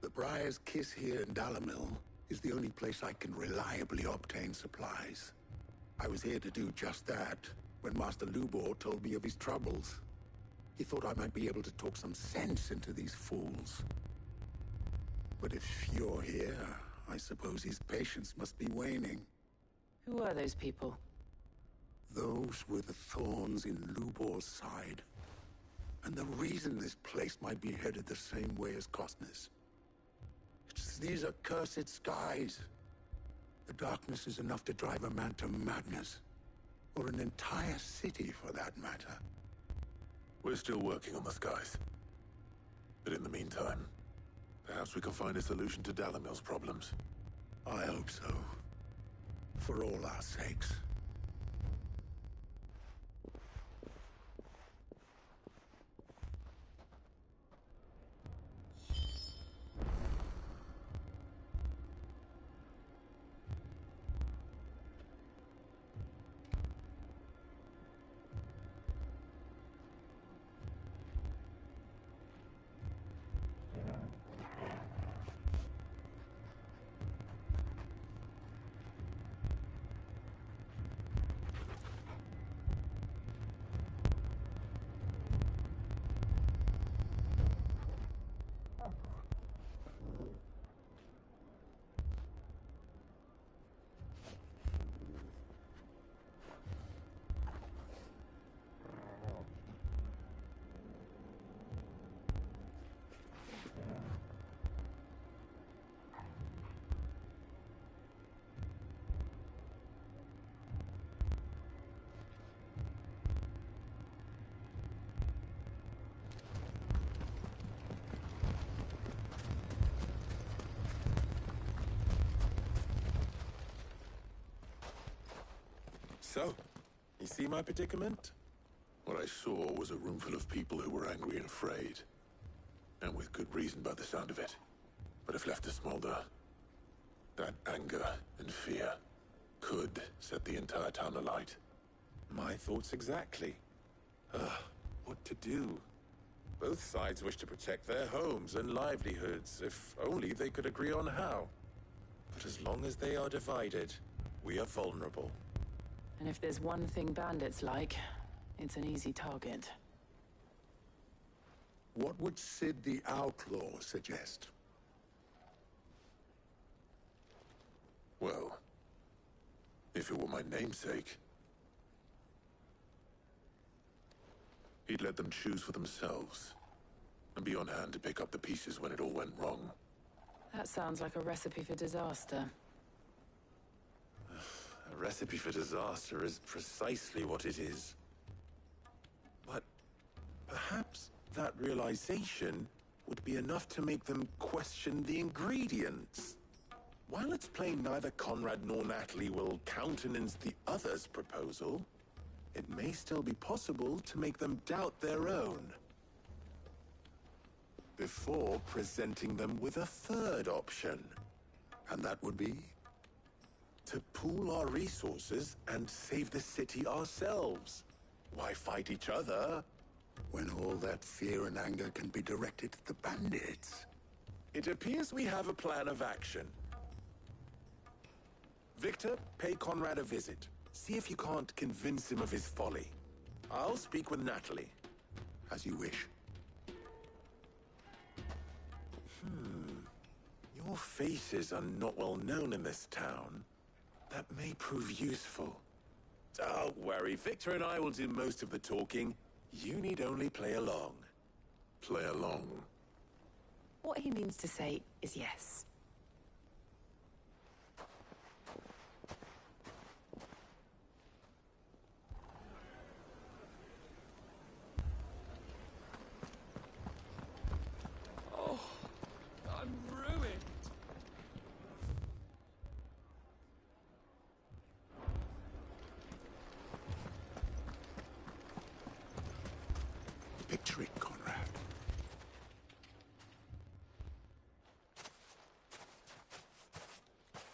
The Briar's Kiss here in Dalimil is the only place I can reliably obtain supplies. I was here to do just that when Master Lubor told me of his troubles. He thought I might be able to talk some sense into these fools. But if you're here, I suppose his patience must be waning. Who are those people? Those were the thorns in Lubor's side. And the reason this place might be headed the same way as Costness. It's these accursed skies. The darkness is enough to drive a man to madness. Or an entire city, for that matter. We're still working on the skies. But in the meantime, perhaps we can find a solution to Dalimil's problems. I hope so. For all our sakes. So, you see my predicament? What I saw was a room full of people who were angry and afraid. And with good reason by the sound of it. But if left to smolder, that anger and fear could set the entire town alight. My thoughts exactly. What to do? Both sides wish to protect their homes and livelihoods, if only they could agree on how. But as long as they are divided, we are vulnerable. And if there's one thing bandits like, it's an easy target. What would Sid the Outlaw suggest? Well, if it were my namesake, he'd let them choose for themselves, and be on hand to pick up the pieces when it all went wrong. That sounds like a recipe for disaster. A recipe for disaster is precisely what it is. But perhaps that realization would be enough to make them question the ingredients. While it's plain neither Conrad nor Natalie will countenance the other's proposal, it may still be possible to make them doubt their own. Before presenting them with a third option. And that would be? To pool our resources and save the city ourselves. Why fight each other? When all that fear and anger can be directed at the bandits. It appears we have a plan of action. Victor, pay Conrad a visit. See if you can't convince him of his folly. I'll speak with Natalie. As you wish. Your faces are not well known in this town. That may prove useful. Don't worry, Victor and I will do most of the talking. You need only play along. Play along. What he means to say is yes. Oh, I'm ruined. Picture it, Conrad.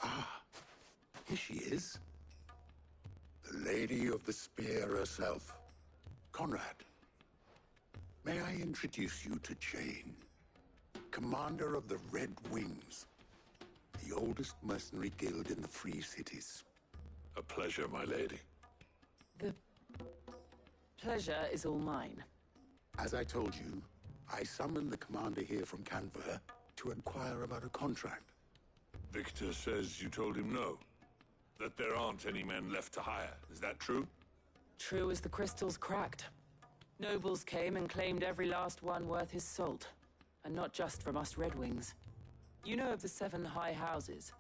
Ah, here she is. The Lady of the Spear herself. Conrad, may I introduce you to Jane, commander of the Red Wings, the oldest mercenary guild in the Free Cities. A pleasure, my lady. The pleasure is all mine. As I told you, I summoned the commander here from Canver to inquire about a contract. Victor says you told him no. That there aren't any men left to hire. Is that true? True as the crystals cracked. Nobles came and claimed every last one worth his salt. And not just from us Red Wings. You know of the 7 high houses.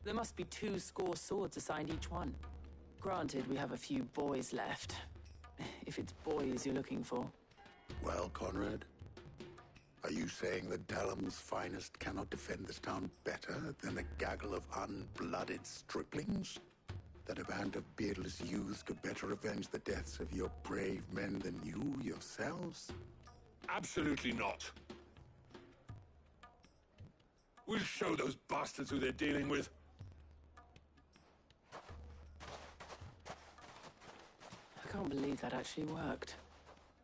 There must be 2 swords assigned each one. Granted, we have a few boys left. If it's boys you're looking for. Well, Conrad, are you saying that Dalam's finest cannot defend this town better than a gaggle of unblooded striplings? That a band of beardless youths could better avenge the deaths of your brave men than you yourselves? Absolutely not. We'll show those bastards who they're dealing with. I can't believe that actually worked.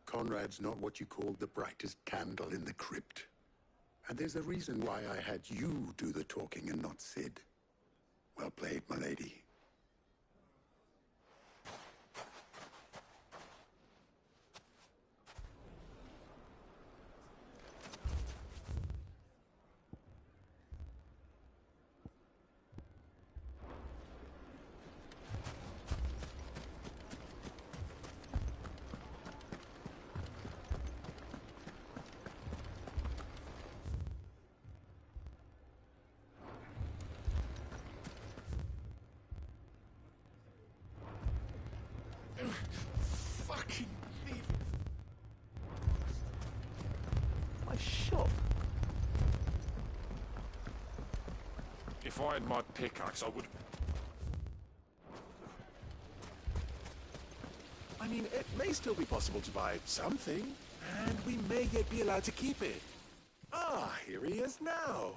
Conrad's not what you call the brightest candle in the crypt. And there's a reason why I had you do the talking and not Sid. Well played, my lady. Fucking thief. My shop. If I had my pickaxe, I would. I mean, it may still be possible to buy something, and we may yet be allowed to keep it. Ah, here he is now.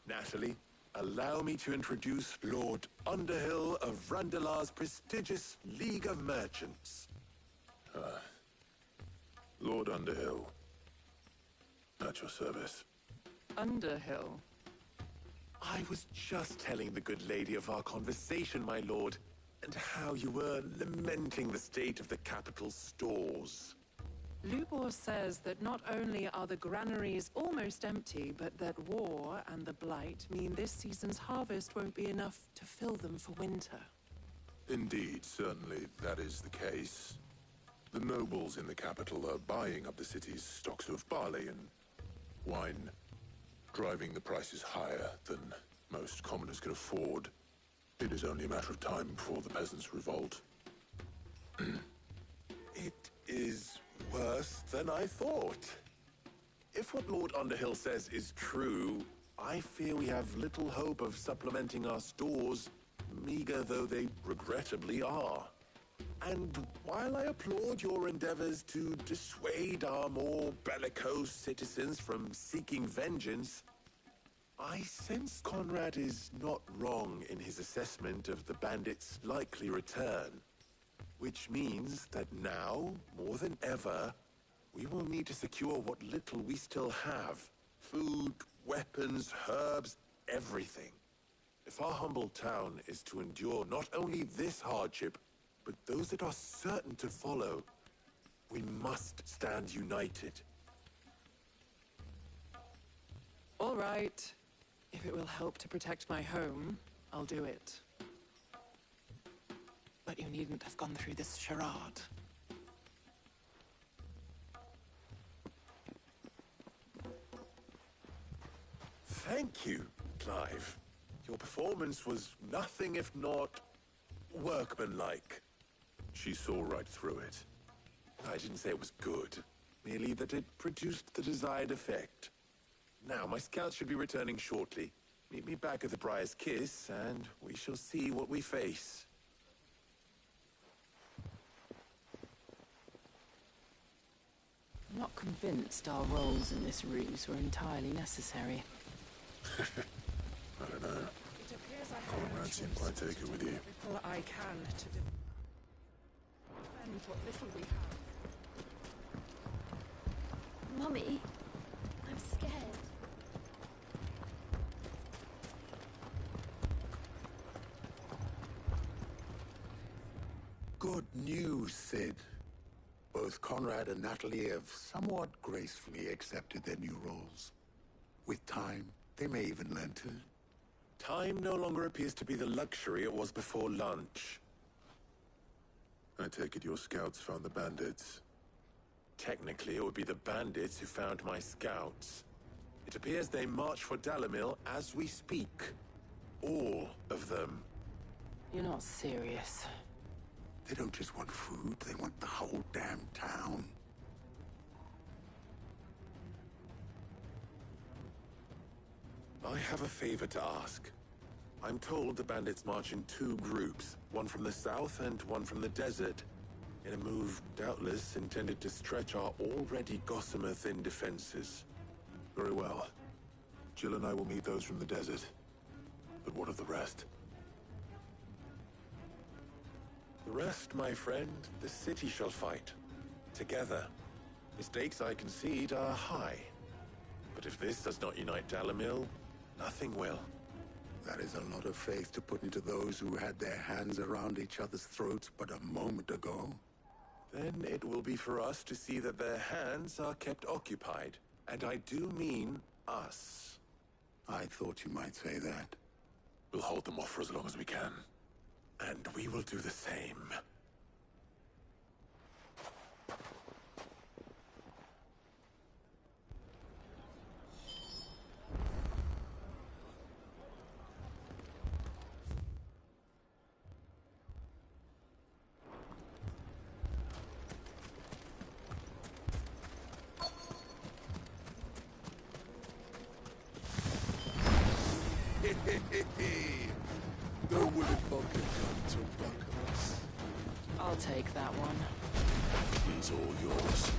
Natalie, allow me to introduce Lord Underhill of Randalar's prestigious League of Merchants. Lord Underhill. At your service. Underhill? I was just telling the good lady of our conversation, my lord, and how you were lamenting the state of the capital's stores. Lubor says that not only are the granaries almost empty, but that war and the Blight mean this season's harvest won't be enough to fill them for winter. Indeed, certainly that is the case. The nobles in the capital are buying up the city's stocks of barley and wine, driving the prices higher than most commoners can afford. It is only a matter of time before the peasants revolt. It is worse than I thought. If what Lord Underhill says is true, I fear we have little hope of supplementing our stores, meager though they regrettably are. And while I applaud your endeavors to dissuade our more bellicose citizens from seeking vengeance, I sense Conrad is not wrong in his assessment of the bandits' likely return. Which means that now, more than ever, we will need to secure what little we still have. Food, weapons, herbs, everything. If our humble town is to endure not only this hardship, but those that are certain to follow, we must stand united. All right. If it will help to protect my home, I'll do it. But you needn't have gone through this charade. Thank you, Clive. Your performance was nothing if not workmanlike. She saw right through it. I didn't say it was good, merely that it produced the desired effect. Now, my scouts should be returning shortly. Meet me back at the Briar's Kiss, and we shall see what we face. I'm not convinced our roles in this ruse were entirely necessary. I don't know. It appears I Conrad seemed quite taken with you. all I can to defend what little we have. Mummy, I'm scared. Good news, Sid. Both Conrad and Natalie have somewhat gracefully accepted their new roles. With time, they may even learn to... Time no longer appears to be the luxury it was before lunch. I take it your scouts found the bandits. Technically, it would be the bandits who found my scouts. It appears they march for Dalimil as we speak. All of them. You're not serious. They don't just want food, they want the whole damn town. I have a favor to ask. I'm told the bandits march in two groups, one from the south and one from the desert, in a move doubtless intended to stretch our already gossamer-thin defenses. Very well. Jill and I will meet those from the desert. But what of the rest? The rest, my friend, the city shall fight. Together. The stakes, I concede, are high. But if this does not unite Dalimil, nothing will. That is a lot of faith to put into those who had their hands around each other's throats but a moment ago. Then it will be for us to see that their hands are kept occupied. And I do mean us. I thought you might say that. We'll hold them off for as long as we can. And we will do the same. No woolly bucket to buckles. I'll take that one. He's all yours.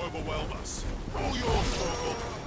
Overwhelm us. All yours, Torgal.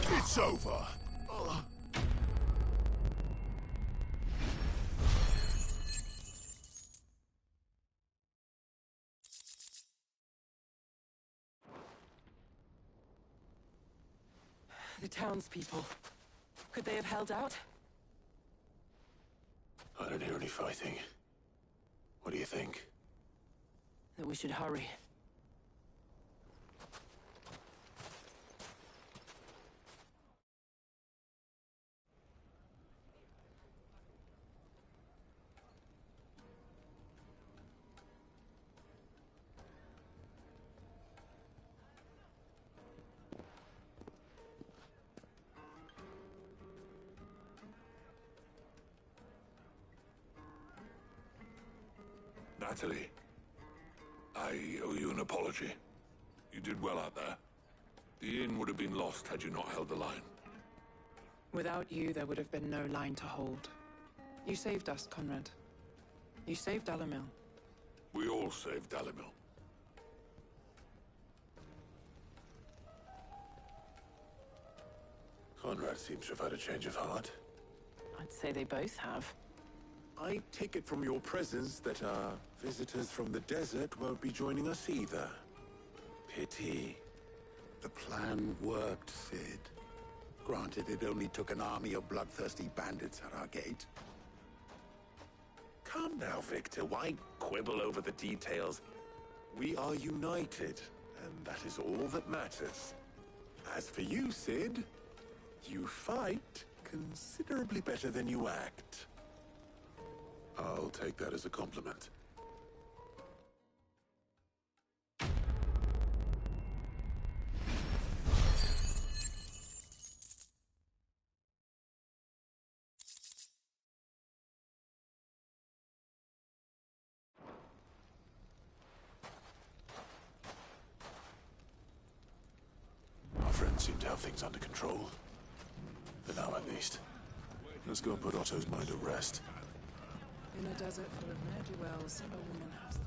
It's over. The townspeople. Could they have held out? I don't hear any fighting. What do you think? That we should hurry. Natalie, I owe you an apology. You did well out there. The inn would have been lost had you not held the line. Without you, there would have been no line to hold. You saved us, Conrad. You saved Dalimil. We all saved Dalimil. Conrad seems to have had a change of heart. I'd say they both have. I take it from your presence that our visitors from the desert won't be joining us either. Pity. The plan worked, Sid. Granted, it only took an army of bloodthirsty bandits at our gate. Come now, Victor. Why quibble over the details? We are united, and that is all that matters. As for you, Sid, you fight considerably better than you act. I'll take that as a compliment. Our friends seem to have things under control. For now, at least. Let's go and put Otto's mind at rest. In a desert full of ne'er-do-wells, a woman has...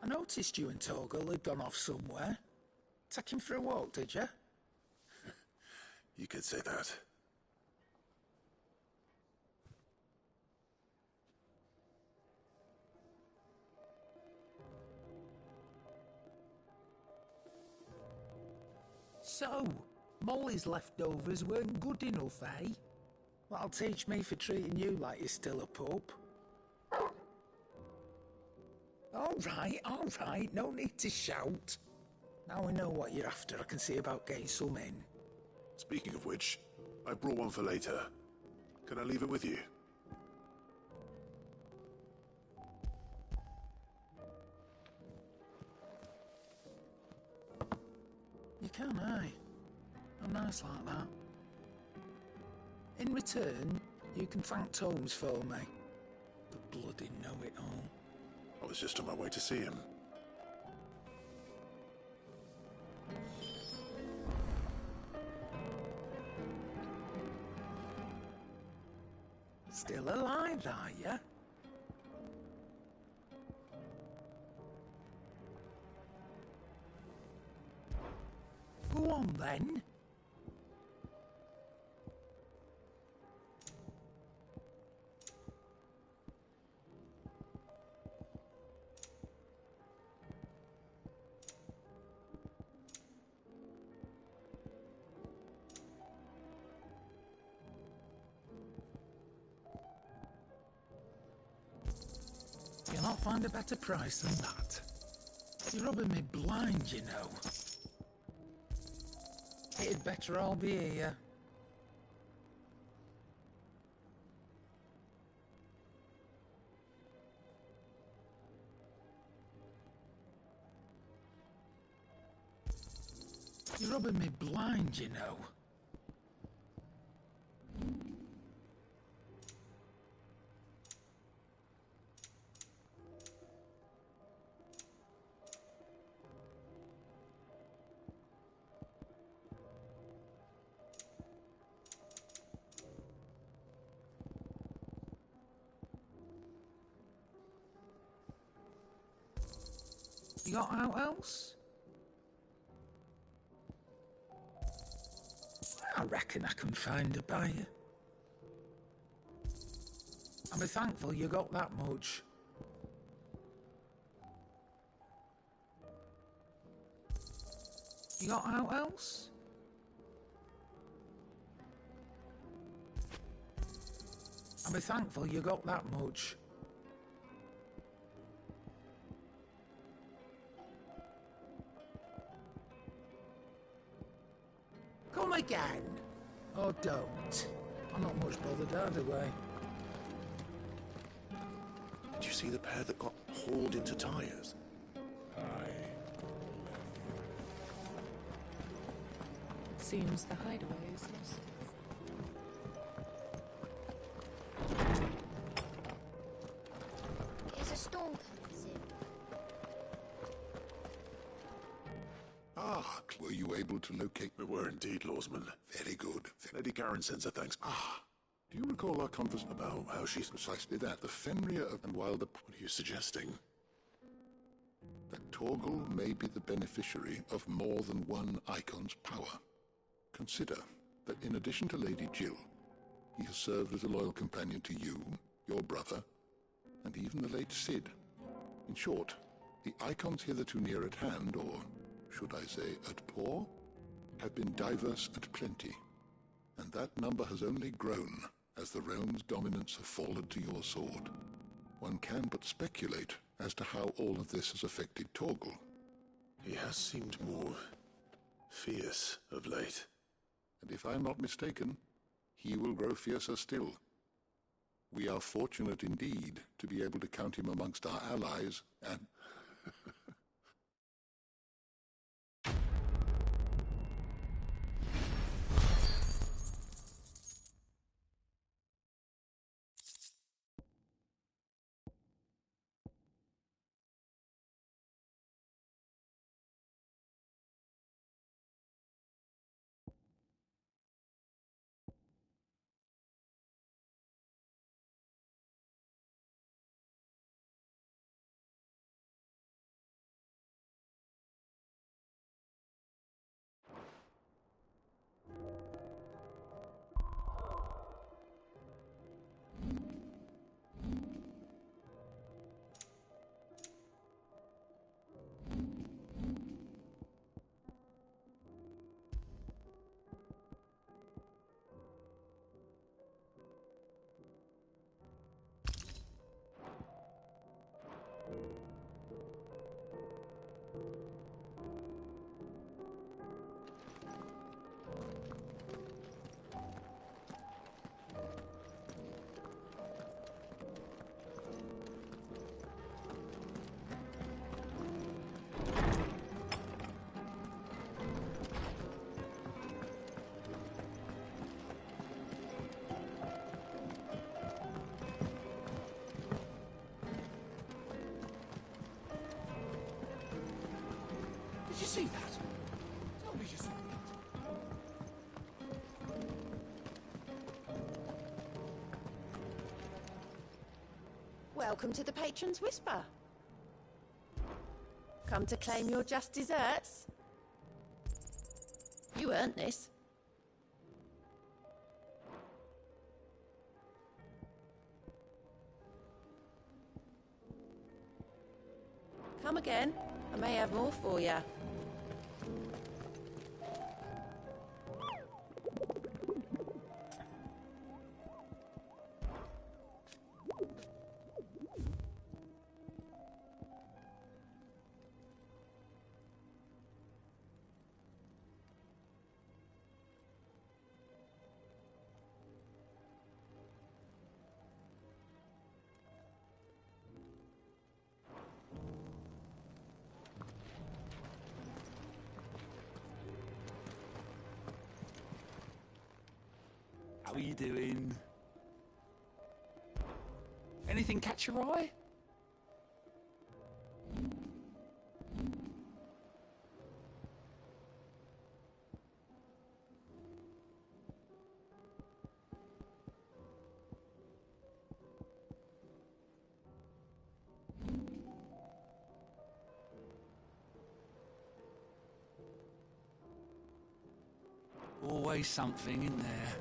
I noticed you and Torgal had gone off somewhere. Take him for a walk, did you? You could say that. So, Molly's leftovers weren't good enough, eh? That'll teach me for treating you like you're still a pup. All right, no need to shout. Now we know what you're after, I can see about getting some in. Speaking of which, I brought one for later. Can I leave it with you? You can, aye. I'm nice like that. In return, you can thank Tomes for me. The bloody know-it-all. I was just on my way to see him. Still alive, are you? Go on, then. You'll not find a better price than that. You're rubbing me blind, you know. It'd better all be here. You're rubbing me blind, you know. You got out else? I reckon I can find a buyer. I'll be thankful you got that much. You got out else? I'll be thankful you got that much. Come again. Or don't. I'm not much bothered either way. Did you see the pair that got hauled into tyres? Aye. Seems the hideaway is lost. Is a storm coming soon? Ah, were you able to locate... We were indeed, Lawsman. Very good. Lady Karen sends her thanks. Ah, do you recall our conversation about how she's... Precisely that. The Fenrir of... And while the... What are you suggesting? That Torgal may be the beneficiary of more than one Icon's power. Consider that in addition to Lady Jill, he has served as a loyal companion to you, your brother, and even the late Cid. In short, the Icons hitherto near at hand, or should I say at paw, have been diverse and plenty, and that number has only grown as the realm's dominance have fallen to your sword. One can but speculate as to how all of this has affected Torgal. He has seemed more fierce of late. And if I'm not mistaken, he will grow fiercer still. We are fortunate indeed to be able to count him amongst our allies, and... Did you see that? Tell me you saw that. Welcome to the Patron's Whisper. Come to claim your just desserts? You earned this. Come again. I may have more for you. How are you doing? Anything catch your eye? Always something in there.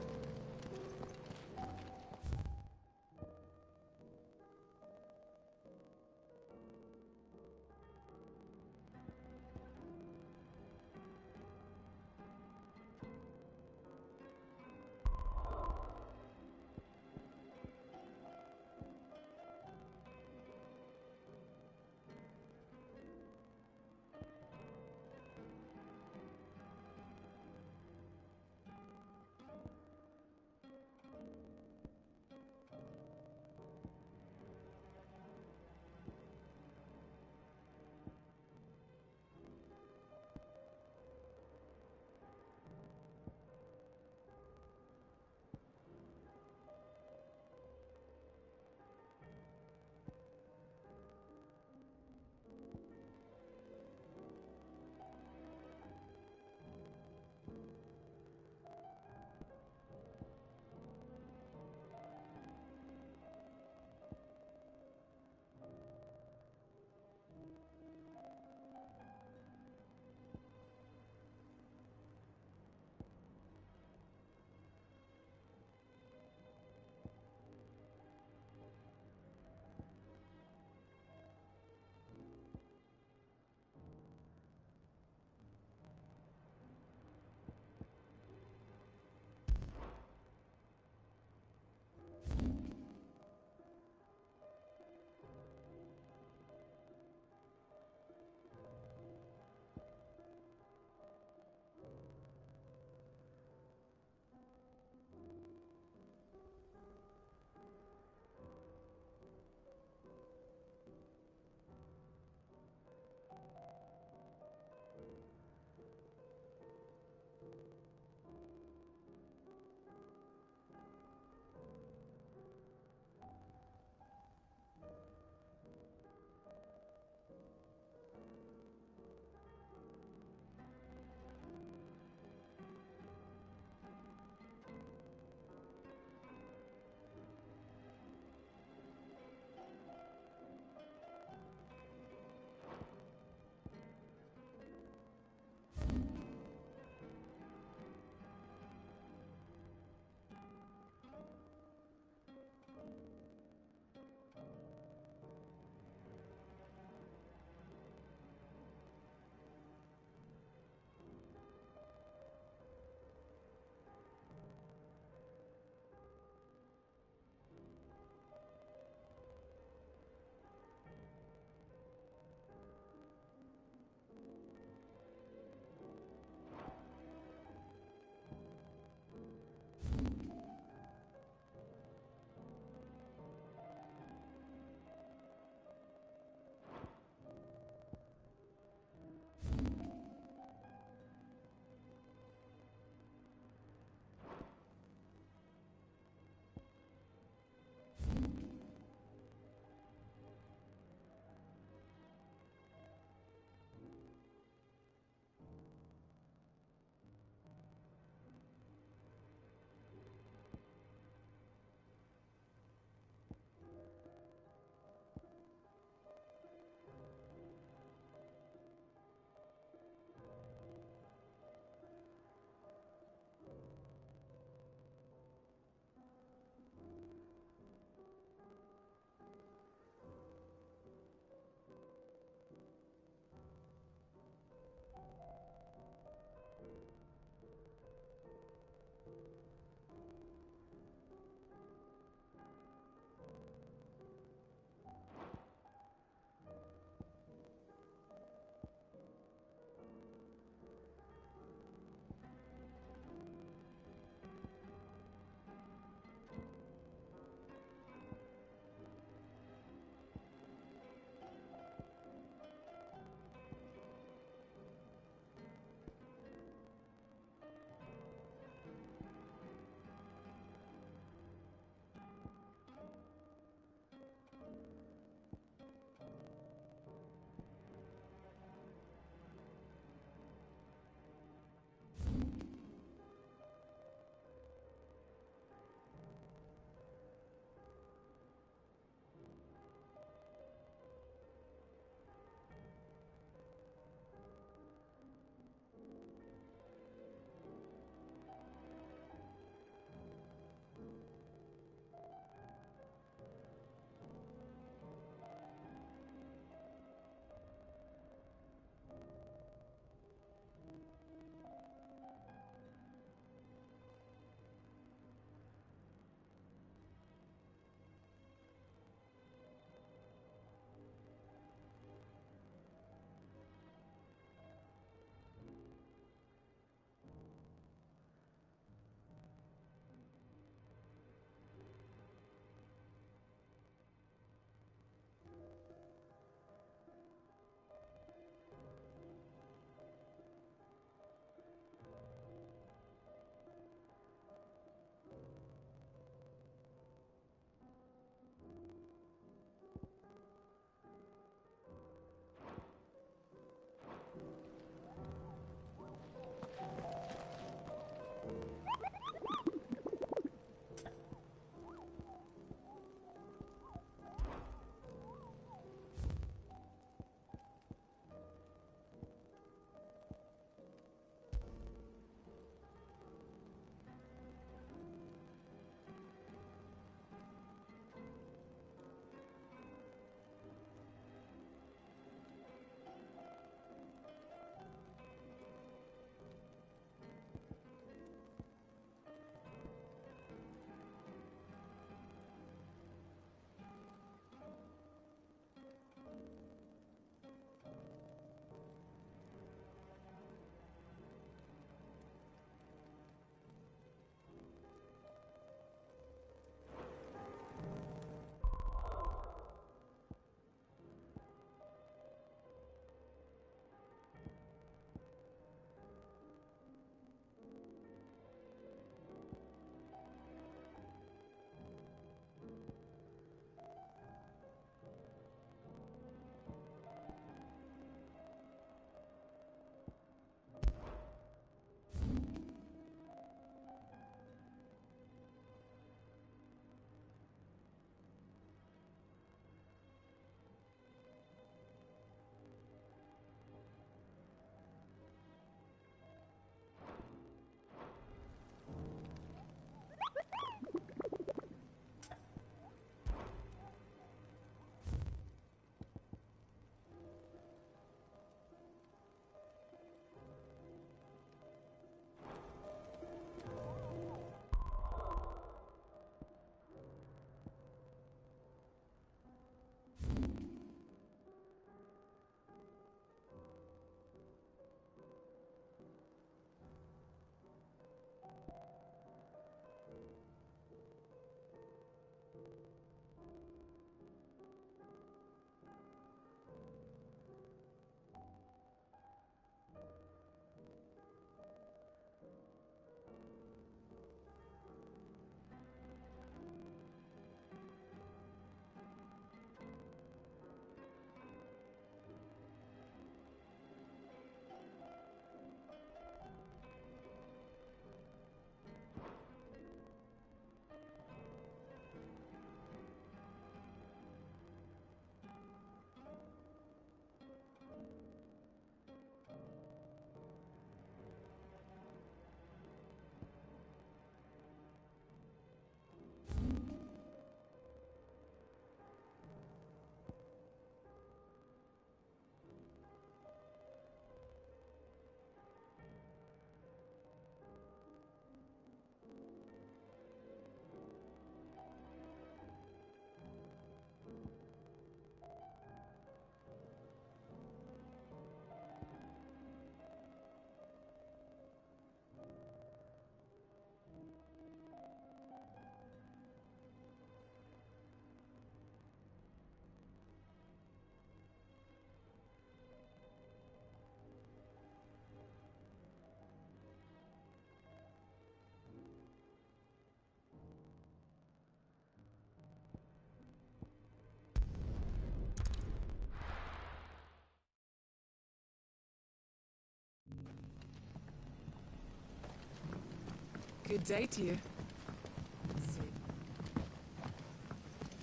Good day to you.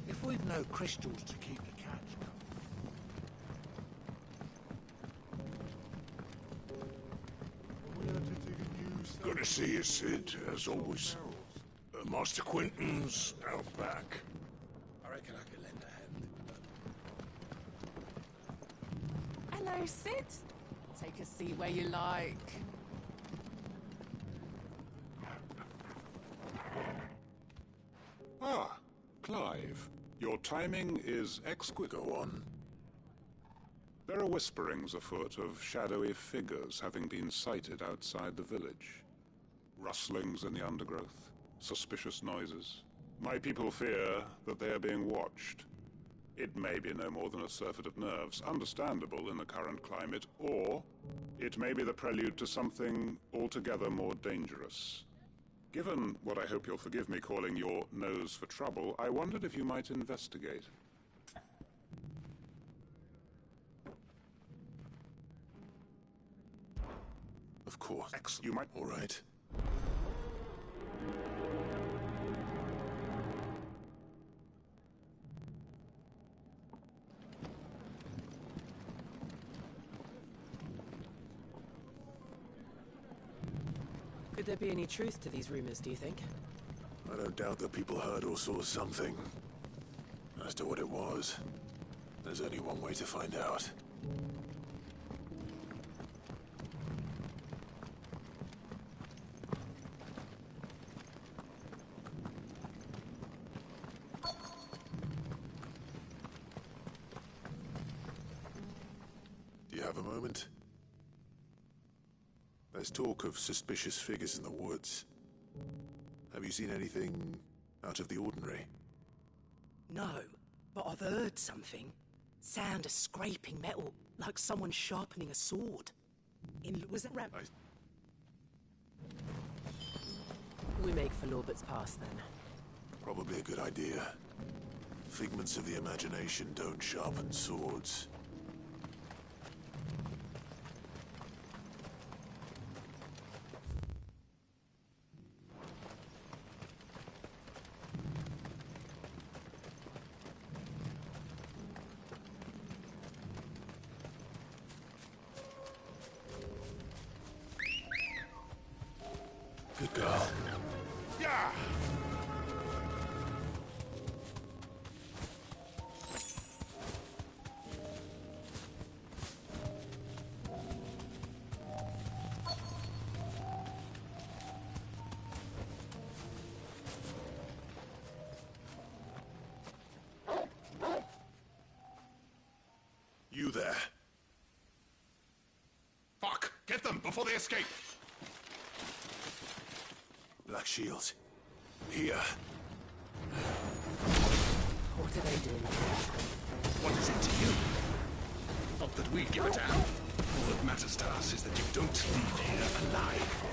If we've no crystals to keep the cats going. Good to see you, Sid, as always. Master Quentin's out back. I reckon I could lend a hand. Hello, Sid. Take a seat where you like. Ah, Clive. Your timing is exquisite. Go on. There are whisperings afoot of shadowy figures having been sighted outside the village. Rustlings in the undergrowth, suspicious noises. My people fear that they are being watched. It may be no more than a surfeit of nerves, understandable in the current climate, or it may be the prelude to something altogether more dangerous. Given what I hope you'll forgive me calling your nose for trouble, I wondered if you might investigate. Of course. Excellent. You might... All right. Could there be any truth to these rumors, do you think? I don't doubt that people heard or saw something. As to what it was, there's only one way to find out. Do you have a moment? There's talk of suspicious figures in the woods. Have you seen anything out of the ordinary? No, but I've heard something. Sound of scraping metal, like someone sharpening a sword. Was that We make for Norbert's Pass, then. Probably a good idea. Figments of the imagination don't sharpen swords. Good girl. Yeah! You there. Fuck! Get them before they escape! Black Shields. Here. What are they doing? What is it to you? Not that we give a damn. All that matters to us is that you don't leave here alive.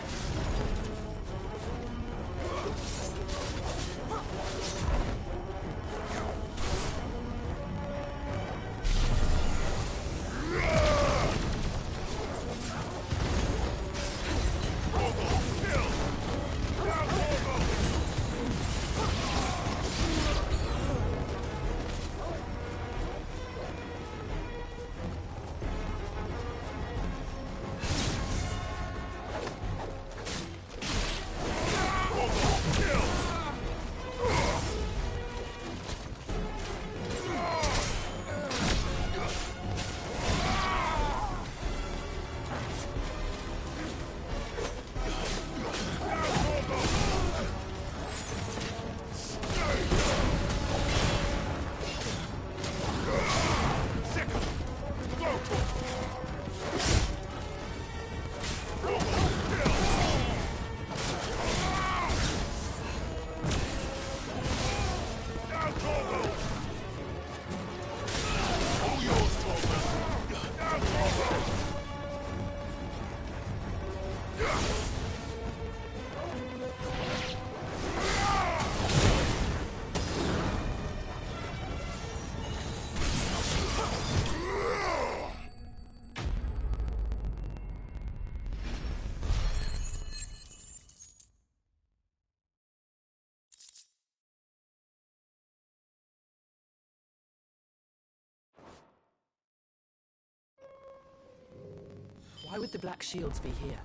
Why would the Black Shields be here?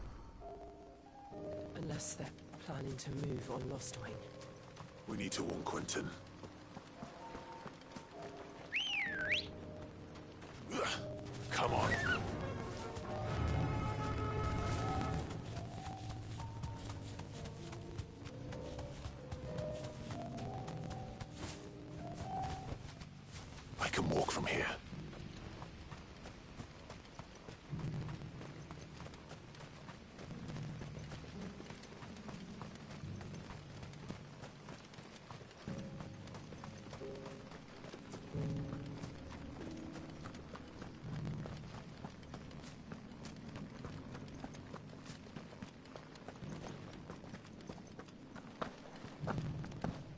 Unless they're planning to move on Lostwing. We need to warn Quentin. Come on. I can walk from here.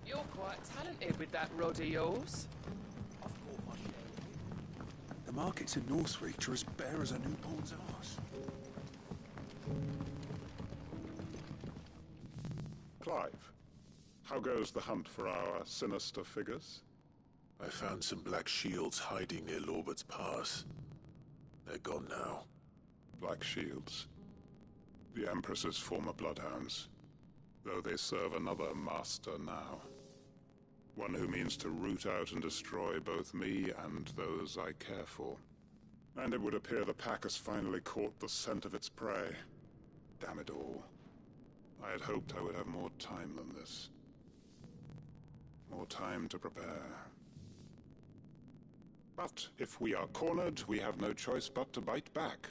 You're quite talented with that rod of yours. The markets in Northreach are as bare as a newborn's arse. Clive, how goes the hunt for our sinister figures? I found some Black Shields hiding near Lorbert's Pass. They're gone now. Black Shields. The Empress's former bloodhounds. Though they serve another master now. One who means to root out and destroy both me and those I care for. And it would appear the pack has finally caught the scent of its prey. Damn it all. I had hoped I would have more time than this. More time to prepare. But if we are cornered, we have no choice but to bite back.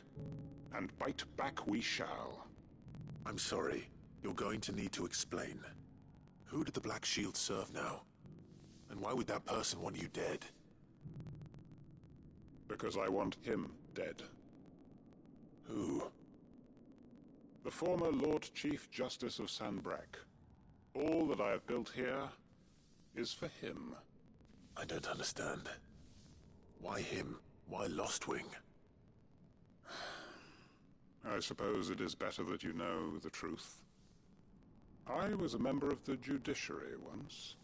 And bite back we shall. I'm sorry. You're going to need to explain. Who did the Black Shield serve now? And why would that person want you dead? Because I want him dead. Who? The former Lord Chief Justice of Sanbreque. All that I have built here is for him. I don't understand. Why him? Why Lostwing? I suppose it is better that you know the truth. I was a member of the judiciary once.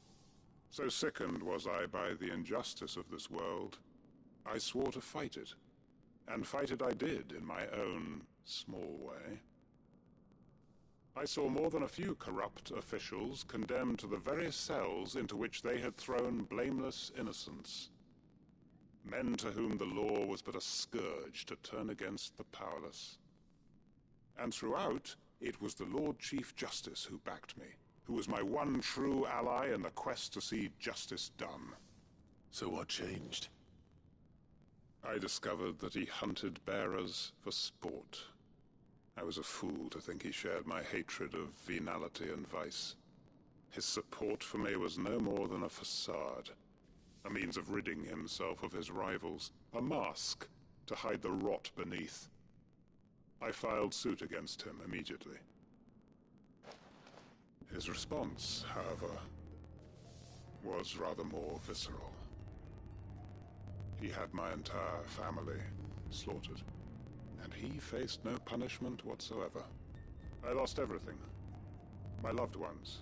So sickened was I by the injustice of this world, I swore to fight it. And fight it I did in my own small way. I saw more than a few corrupt officials condemned to the very cells into which they had thrown blameless innocents. Men to whom the law was but a scourge to turn against the powerless. And throughout, it was the Lord Chief Justice who backed me, who was my one true ally in the quest to see justice done. So what changed? I discovered that he hunted bearers for sport. I was a fool to think he shared my hatred of venality and vice. His support for me was no more than a facade, a means of ridding himself of his rivals, a mask to hide the rot beneath. I filed suit against him immediately. His response, however, was rather more visceral. He had my entire family slaughtered, and he faced no punishment whatsoever. I lost everything. My loved ones,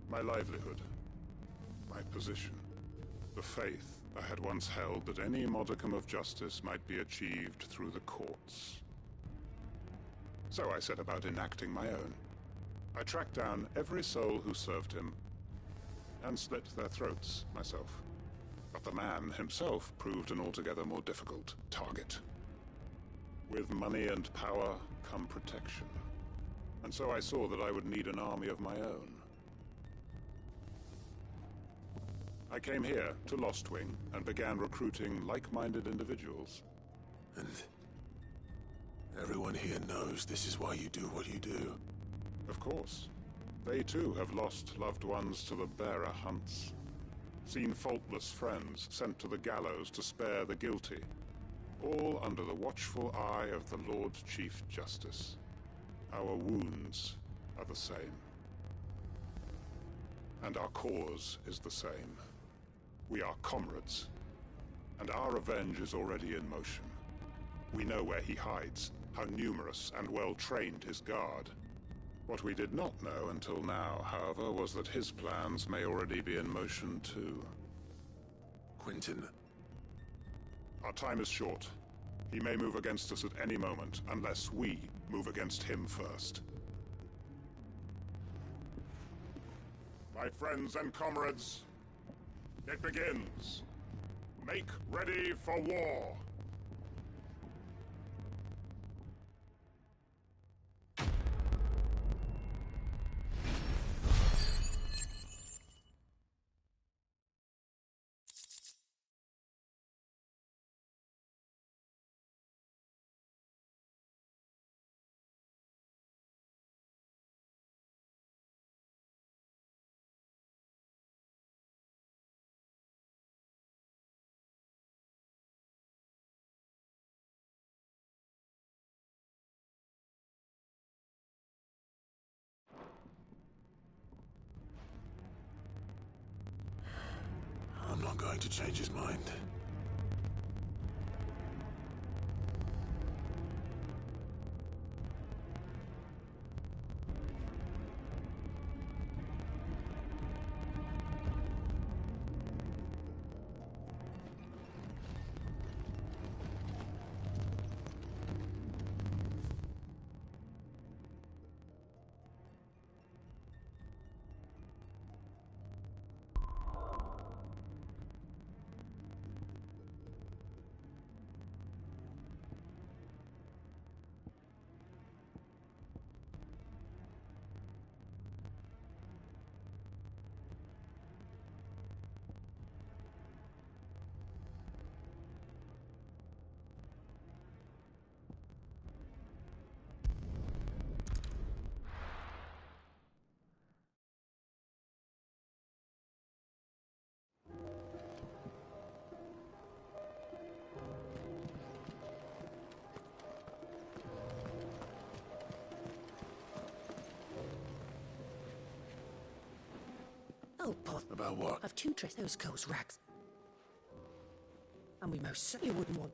my livelihood, my position, the faith I had once held that any modicum of justice might be achieved through the courts. So I set about enacting my own. I tracked down every soul who served him, and slit their throats myself. But the man himself proved an altogether more difficult target. With money and power come protection. And so I saw that I would need an army of my own. I came here to Lostwing and began recruiting like-minded individuals. And everyone here knows this is why you do what you do. Of course. They too have lost loved ones to the bearer hunts. Seen faultless friends sent to the gallows to spare the guilty. All under the watchful eye of the Lord Chief Justice. Our wounds are the same. And our cause is the same. We are comrades. And our revenge is already in motion. We know where he hides, how numerous and well-trained his guard. What we did not know until now, however, was that his plans may already be in motion too. Quentin. Our time is short. He may move against us at any moment, unless we move against him first. My friends and comrades, it begins. Make ready for war. I'm not going to change his mind. Oh, Pod. About what? I've two-dressed those coats rags. And we most certainly wouldn't want...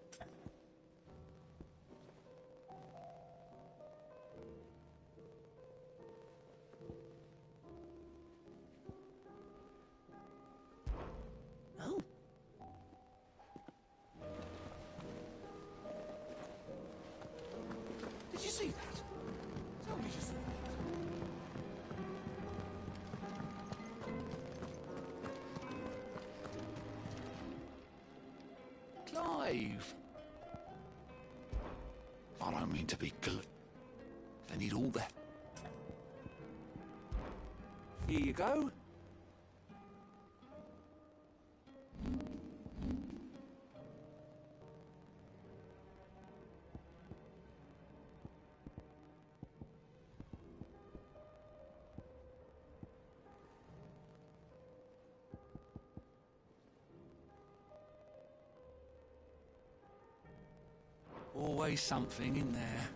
Oh. Did you see that? Tell me you saw that. Clive! I don't mean to be glib. They need all that. Here you go. Always something in there.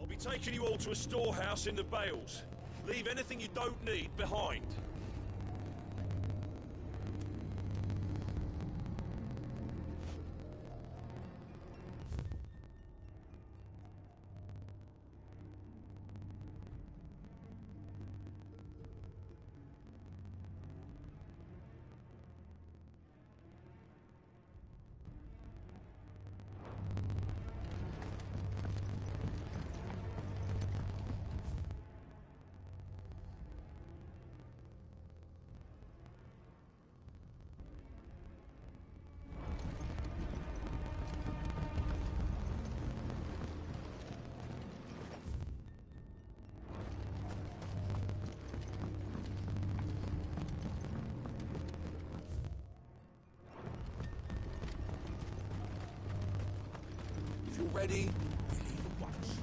I'll be taking you all to a storehouse in the Bales. Leave anything you don't need behind. If you're ready, we leave at once.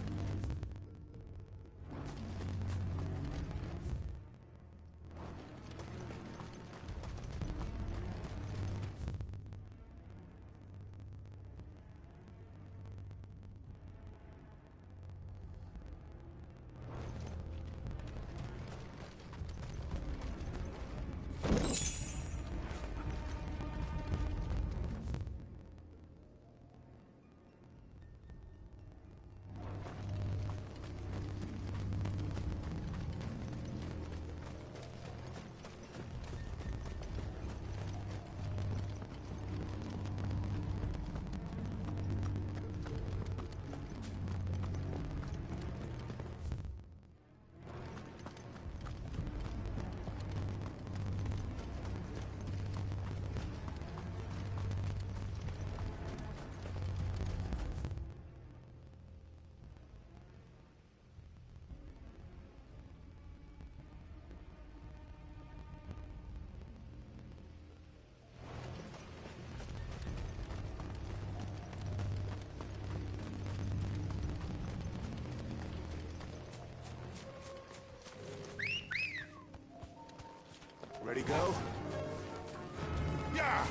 Ready, go? Yeah!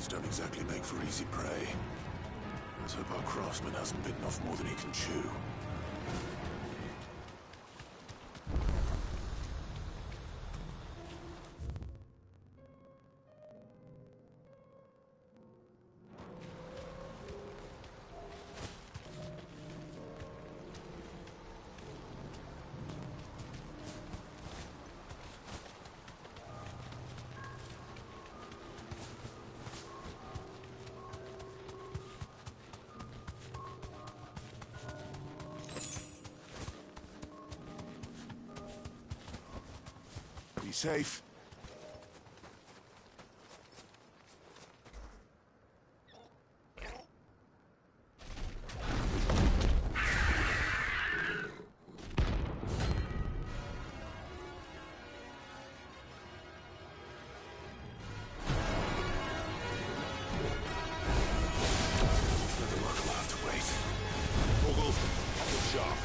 Don't exactly make for easy prey. Let's hope our craftsman hasn't bitten off more than he can chew. Safe. We'll have to wait. Vogel, up the shop.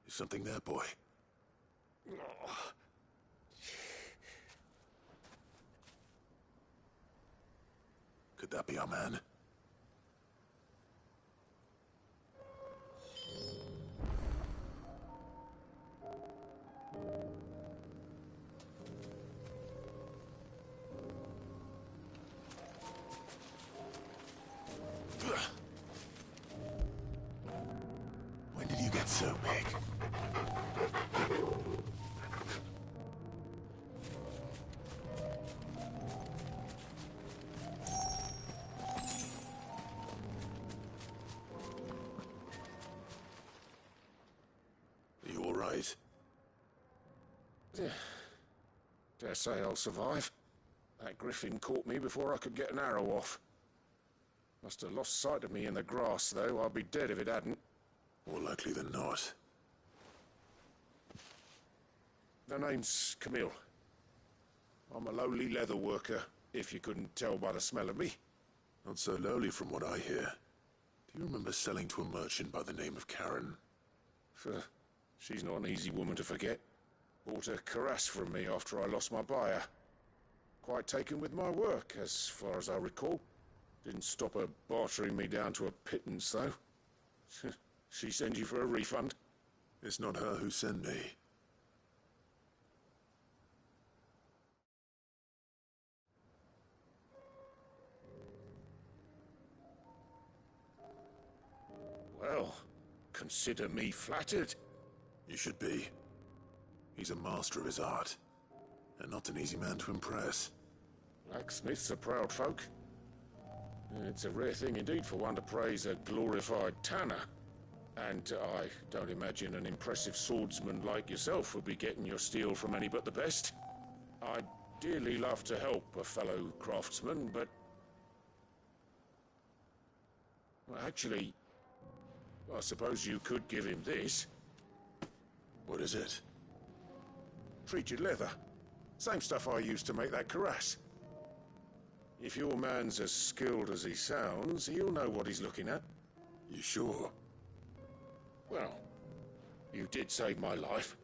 Something there, boy. Could that be our man? When did you get so big? Dare say I'll survive. That griffin caught me before I could get an arrow off. Must have lost sight of me in the grass, though. I'd be dead if it hadn't. More likely than not. The name's Camille. I'm a lowly leather worker, if you couldn't tell by the smell of me. Not so lowly from what I hear. Do you remember selling to a merchant by the name of Karen? She's not an easy woman to forget. Bought a cuirass from me after I lost my buyer. Quite taken with my work, as far as I recall. Didn't stop her bartering me down to a pittance, though. She sends you for a refund? It's not her who sent me. Well, consider me flattered. You should be. He's a master of his art, and not an easy man to impress. Blacksmiths are proud folk. It's a rare thing indeed for one to praise a glorified tanner. And I don't imagine an impressive swordsman like yourself would be getting your steel from any but the best. I'd dearly love to help a fellow craftsman, but... well, actually, I suppose you could give him this. What is it? Treated leather. Same stuff I used to make that cuirass. If your man's as skilled as he sounds, he'll know what he's looking at. You sure? Well, you did save my life.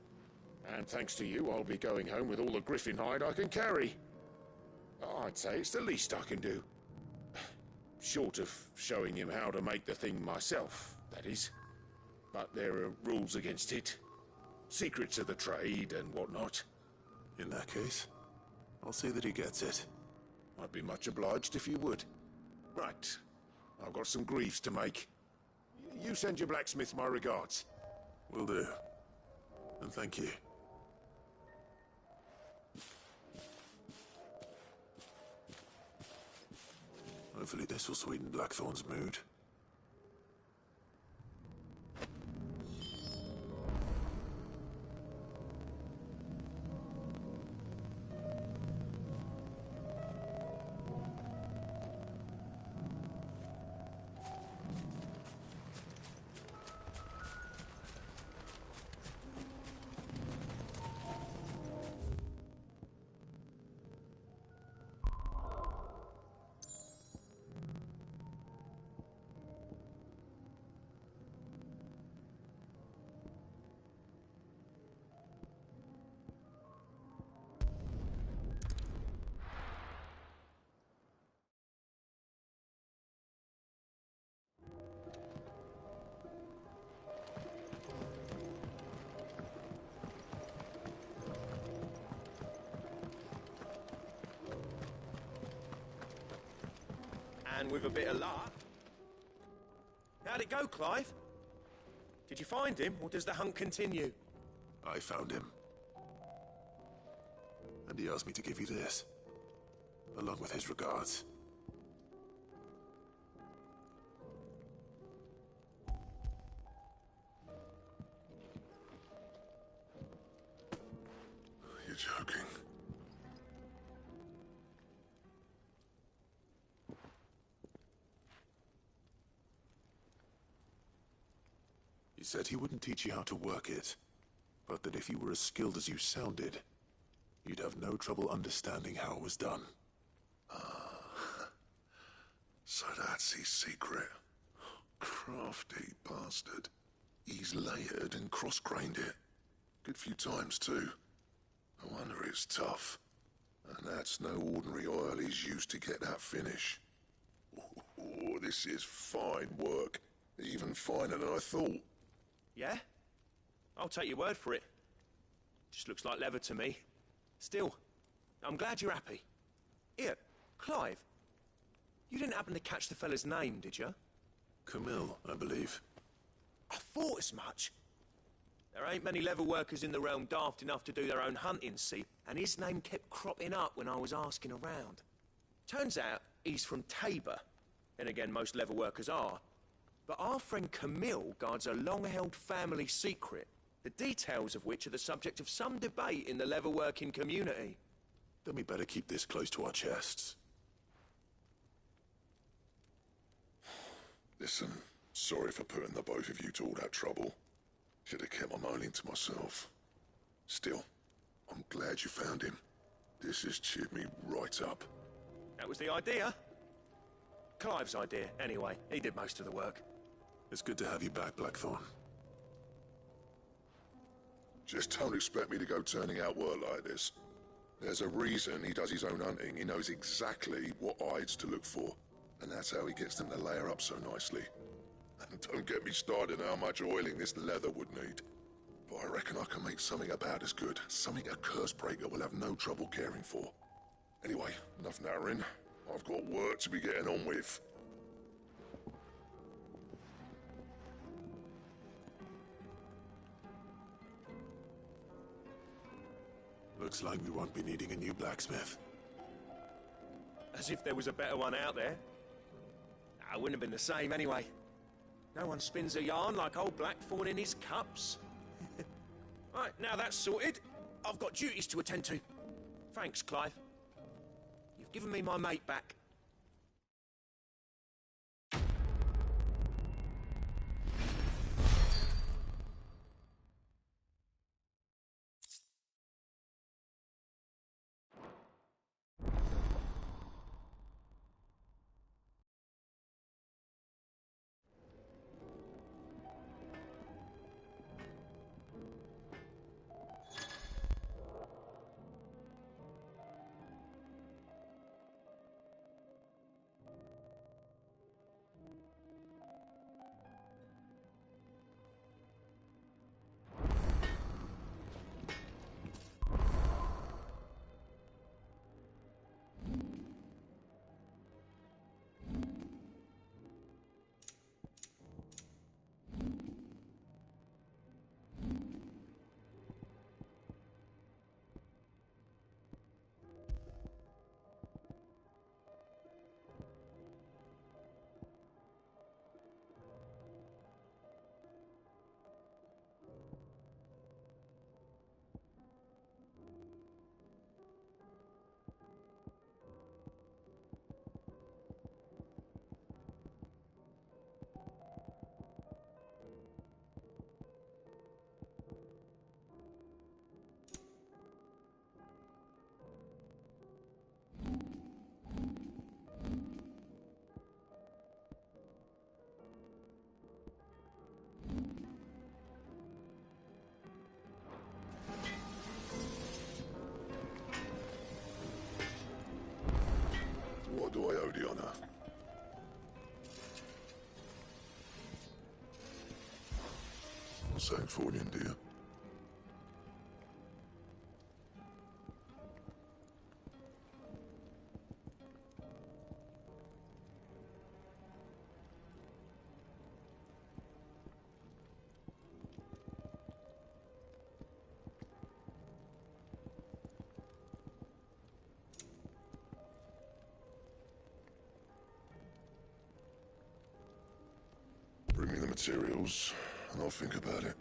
And thanks to you, I'll be going home with all the griffin hide I can carry. I'd say it's the least I can do. Short of showing him how to make the thing myself, that is. But there are rules against it. Secrets of the trade and whatnot. In that case, I'll see that he gets it. I'd be much obliged if you would. Right. I've got some greaves to make. You send your blacksmith my regards. Will do. And thank you. Hopefully this will sweeten Blackthorn's mood. And with a bit of luck... How'd it go, Clive? Did you find him, or does the hunt continue? I found him. And he asked me to give you this, along with his regards. You're joking. He said he wouldn't teach you how to work it, but that if you were as skilled as you sounded, you'd have no trouble understanding how it was done. So that's his secret. Crafty bastard. He's layered and cross-grained it. Good few times, too. No wonder it's tough. And that's no ordinary oil he's used to get that finish. Oh, this is fine work. Even finer than I thought. Yeah? I'll take your word for it. Just looks like leather to me. Still, I'm glad you're happy. Here, Clive. You didn't happen to catch the fella's name, did you? Camille, I believe. I thought as much. There ain't many leather workers in the realm daft enough to do their own hunting, see? And his name kept cropping up when I was asking around. Turns out he's from Tabor. Then again, most leather workers are. But our friend Camille guards a long-held family secret, the details of which are the subject of some debate in the leather-working community. Then we better keep this close to our chests. Listen, sorry for putting the both of you to all that trouble. Should have kept my moaning to myself. Still, I'm glad you found him. This has cheered me right up. That was the idea. Clive's idea, anyway. He did most of the work. It's good to have you back, Blackthorn. Just don't expect me to go turning out work like this. There's a reason he does his own hunting. He knows exactly what hides to look for. And that's how he gets them to layer up so nicely. And don't get me started on how much oiling this leather would need. But I reckon I can make something about as good. Something a Cursebreaker will have no trouble caring for. Anyway, enough narrowing. I've got work to be getting on with. Looks like we won't be needing a new blacksmith. As if there was a better one out there. I wouldn't have been the same anyway. No one spins a yarn like old Blackthorn in his cups. Right, now that's sorted, I've got duties to attend to. Thanks, Clive. You've given me my mate back. What do I owe the honor? St. Fornian, dear. materials, and I'll think about it.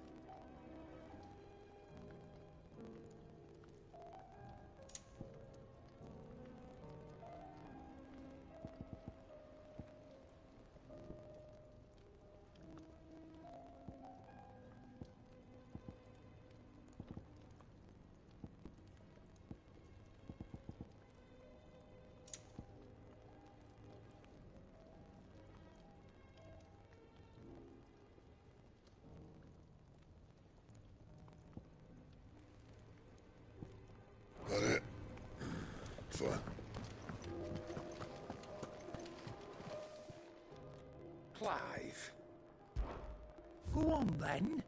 That it? Fine. Clive. Go on then.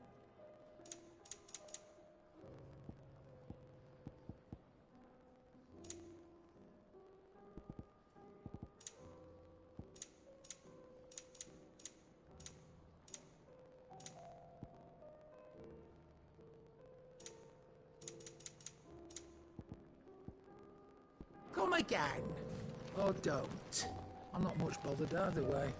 Come again. Or don't. I'm not much bothered either way.